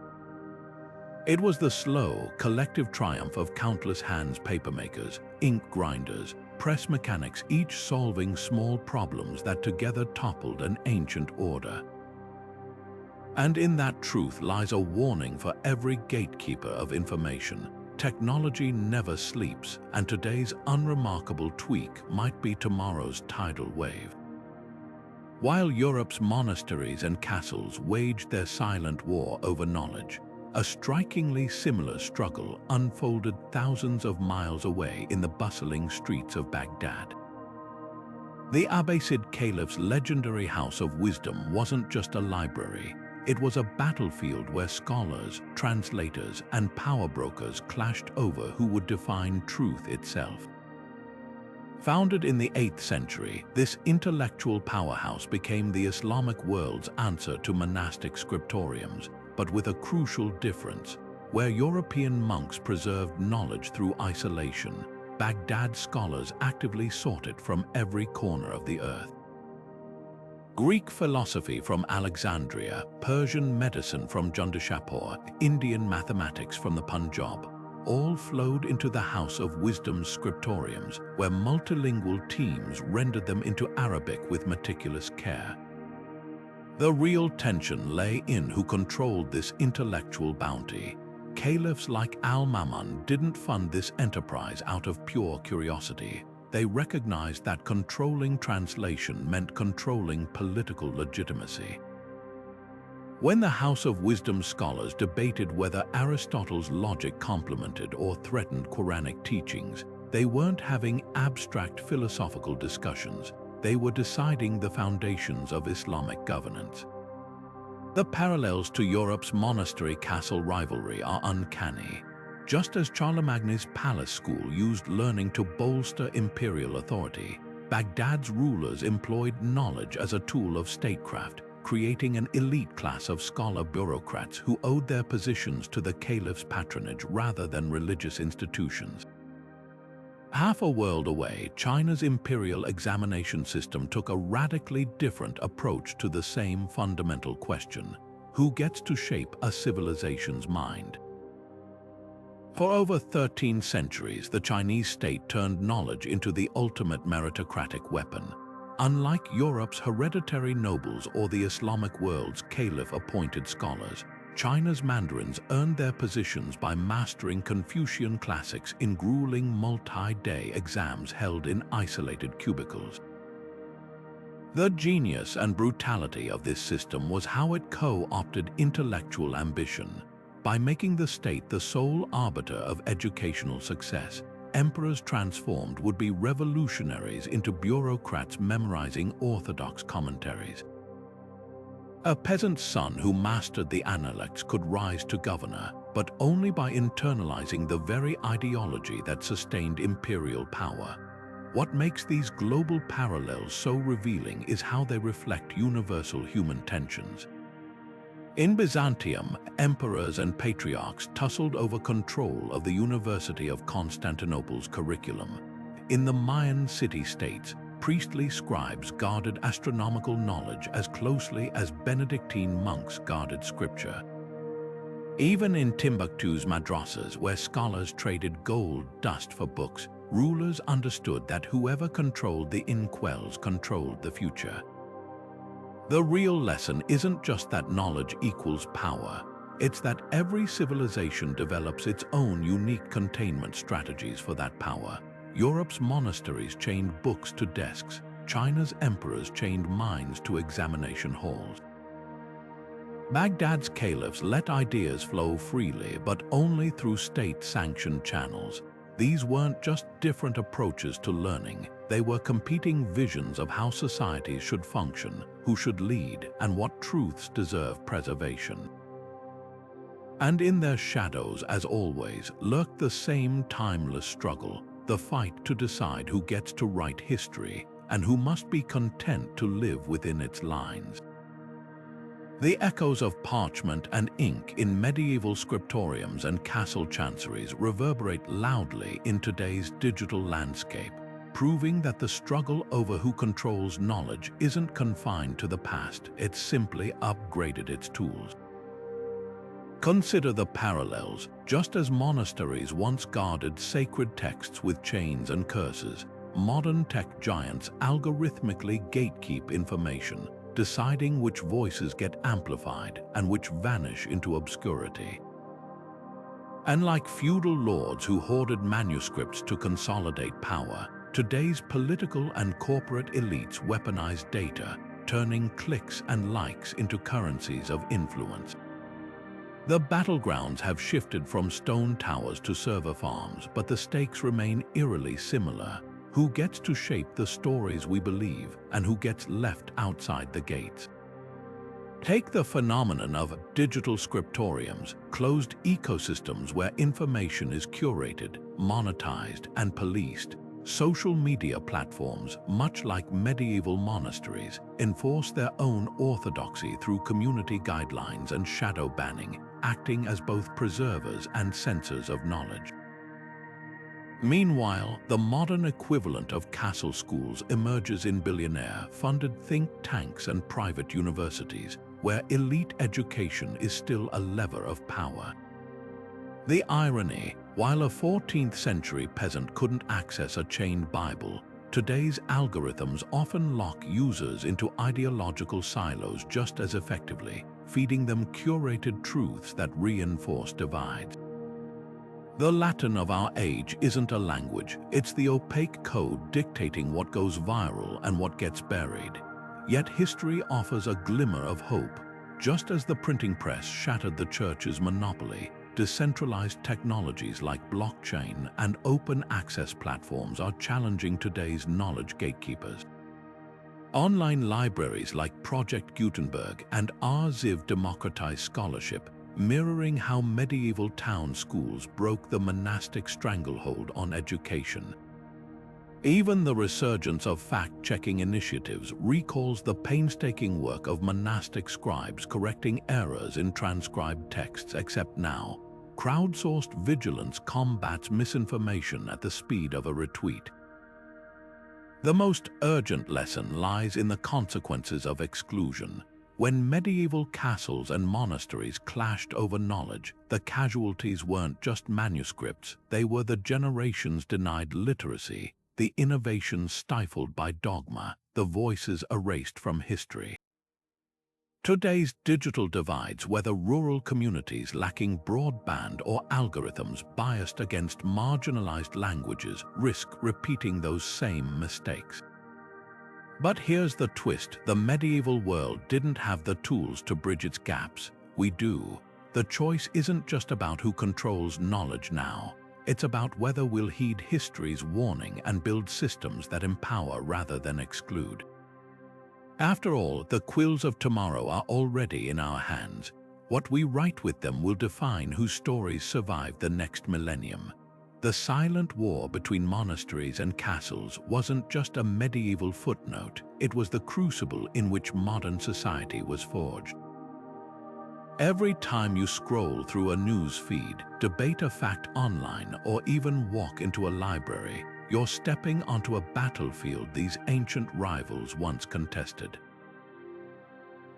It was the slow, collective triumph of countless hands papermakers, ink grinders, press mechanics, each solving small problems that together toppled an ancient order. And in that truth lies a warning for every gatekeeper of information. Technology never sleeps, and today's unremarkable tweak might be tomorrow's tidal wave. While Europe's monasteries and castles waged their silent war over knowledge, a strikingly similar struggle unfolded thousands of miles away in the bustling streets of Baghdad. The Abbasid Caliph's legendary House of Wisdom wasn't just a library, it was a battlefield where scholars, translators, and power brokers clashed over who would define truth itself. Founded in the 8th century, this intellectual powerhouse became the Islamic world's answer to monastic scriptoriums, but with a crucial difference. Where European monks preserved knowledge through isolation, Baghdad scholars actively sought it from every corner of the earth. Greek philosophy from Alexandria, Persian medicine from Jundashapur, Indian mathematics from the Punjab, all flowed into the House of Wisdom's Scriptoriums, where multilingual teams rendered them into Arabic with meticulous care. The real tension lay in who controlled this intellectual bounty. Caliphs like Al-Mamun didn't fund this enterprise out of pure curiosity. They recognized that controlling translation meant controlling political legitimacy. When the House of Wisdom scholars debated whether Aristotle's logic complemented or threatened Quranic teachings, they weren't having abstract philosophical discussions. They were deciding the foundations of Islamic governance. The parallels to Europe's monastery-castle rivalry are uncanny. Just as Charlemagne's palace school used learning to bolster imperial authority, Baghdad's rulers employed knowledge as a tool of statecraft, creating an elite class of scholar bureaucrats who owed their positions to the caliph's patronage rather than religious institutions. Half a world away, China's imperial examination system took a radically different approach to the same fundamental question: who gets to shape a civilization's mind? For over 13 centuries, the Chinese state turned knowledge into the ultimate meritocratic weapon. Unlike Europe's hereditary nobles or the Islamic world's caliph-appointed scholars, China's mandarins earned their positions by mastering Confucian classics in grueling multi-day exams held in isolated cubicles. The genius and brutality of this system was how it co-opted intellectual ambition. By making the state the sole arbiter of educational success, emperors transformed would be revolutionaries into bureaucrats memorizing orthodox commentaries. A peasant's son who mastered the Analects could rise to governor, but only by internalizing the very ideology that sustained imperial power. What makes these global parallels so revealing is how they reflect universal human tensions. In Byzantium, emperors and patriarchs tussled over control of the University of Constantinople's curriculum. In the Mayan city-states, priestly scribes guarded astronomical knowledge as closely as Benedictine monks guarded scripture. Even in Timbuktu's madrasas, where scholars traded gold dust for books, rulers understood that whoever controlled the inkwells controlled the future. The real lesson isn't just that knowledge equals power. It's that every civilization develops its own unique containment strategies for that power. Europe's monasteries chained books to desks. China's emperors chained minds to examination halls. Baghdad's caliphs let ideas flow freely, but only through state-sanctioned channels. These weren't just different approaches to learning. They were competing visions of how societies should function, who should lead, and what truths deserve preservation. And in their shadows, as always, lurked the same timeless struggle, the fight to decide who gets to write history and who must be content to live within its lines. The echoes of parchment and ink in medieval scriptoriums and castle chanceries reverberate loudly in today's digital landscape, proving that the struggle over who controls knowledge isn't confined to the past, it's simply upgraded its tools. Consider the parallels. Just as monasteries once guarded sacred texts with chains and curses, modern tech giants algorithmically gatekeep information, deciding which voices get amplified and which vanish into obscurity. And like feudal lords who hoarded manuscripts to consolidate power, today's political and corporate elites weaponize data, turning clicks and likes into currencies of influence. The battlegrounds have shifted from stone towers to server farms, but the stakes remain eerily similar. Who gets to shape the stories we believe, and who gets left outside the gates? Take the phenomenon of digital scriptoriums, closed ecosystems where information is curated, monetized, and policed. Social media platforms, much like medieval monasteries, enforce their own orthodoxy through community guidelines and shadow banning, acting as both preservers and censors of knowledge. Meanwhile, the modern equivalent of castle schools emerges in billionaire-funded think tanks and private universities, where elite education is still a lever of power. The irony, While a 14th century peasant couldn't access a chained Bible, today's algorithms often lock users into ideological silos just as effectively, feeding them curated truths that reinforce divides. The Latin of our age isn't a language, it's the opaque code dictating what goes viral and what gets buried. Yet history offers a glimmer of hope. Just as the printing press shattered the church's monopoly, decentralized technologies like blockchain and open access platforms are challenging today's knowledge gatekeepers. Online libraries like Project Gutenberg and Arxiv democratize scholarship, mirroring how medieval town schools broke the monastic stranglehold on education. Even the resurgence of fact-checking initiatives recalls the painstaking work of monastic scribes correcting errors in transcribed texts, except now, crowdsourced vigilance combats misinformation at the speed of a retweet. The most urgent lesson lies in the consequences of exclusion. When medieval castles and monasteries clashed over knowledge, the casualties weren't just manuscripts, they were the generations denied literacy, the innovations stifled by dogma, the voices erased from history. Today's digital divides, whether rural communities lacking broadband or algorithms biased against marginalized languages, risk repeating those same mistakes. But here's the twist: the medieval world didn't have the tools to bridge its gaps. We do. The choice isn't just about who controls knowledge now. It's about whether we'll heed history's warning and build systems that empower rather than exclude. After all, the quills of tomorrow are already in our hands. What we write with them will define whose stories survive the next millennium. The silent war between monasteries and castles wasn't just a medieval footnote, it was the crucible in which modern society was forged. Every time you scroll through a news feed, debate a fact online, or even walk into a library, you're stepping onto a battlefield these ancient rivals once contested.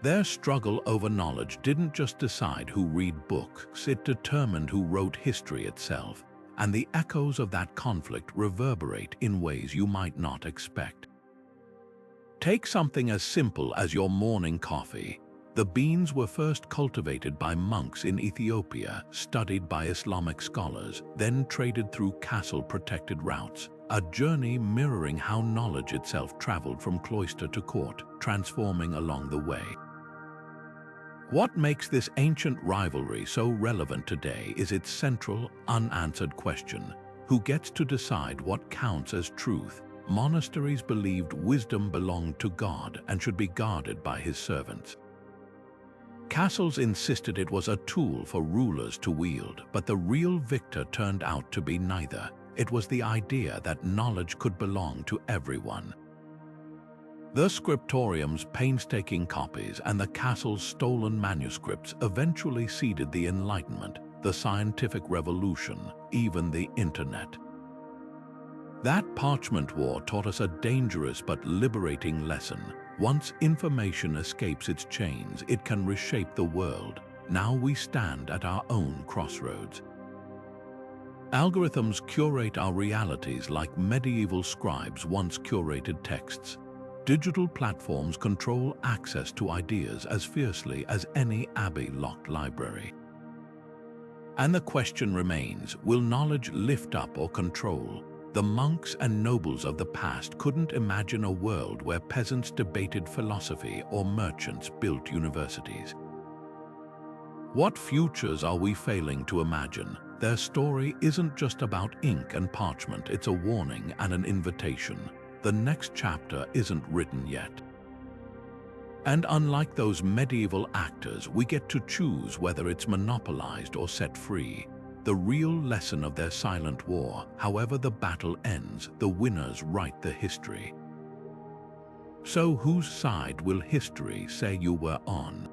Their struggle over knowledge didn't just decide who read books, it determined who wrote history itself, and the echoes of that conflict reverberate in ways you might not expect. Take something as simple as your morning coffee. The beans were first cultivated by monks in Ethiopia, studied by Islamic scholars, then traded through castle-protected routes, a journey mirroring how knowledge itself traveled from cloister to court, transforming along the way. What makes this ancient rivalry so relevant today is its central, unanswered question: who gets to decide what counts as truth? Monasteries believed wisdom belonged to God and should be guarded by his servants. Castles insisted it was a tool for rulers to wield, but the real victor turned out to be neither. It was the idea that knowledge could belong to everyone. The Scriptoriums' painstaking copies and the castle's stolen manuscripts eventually seeded the Enlightenment, the scientific revolution, even the internet. That parchment war taught us a dangerous but liberating lesson. Once information escapes its chains, it can reshape the world. Now we stand at our own crossroads. Algorithms curate our realities like medieval scribes once curated texts. Digital platforms control access to ideas as fiercely as any abbey-locked library. And the question remains, will knowledge lift up or control? The monks and nobles of the past couldn't imagine a world where peasants debated philosophy or merchants built universities. What futures are we failing to imagine? Their story isn't just about ink and parchment, it's a warning and an invitation. The next chapter isn't written yet. And unlike those medieval actors, we get to choose whether it's monopolized or set free. The real lesson of their silent war: however the battle ends, the winners write the history. So whose side will history say you were on?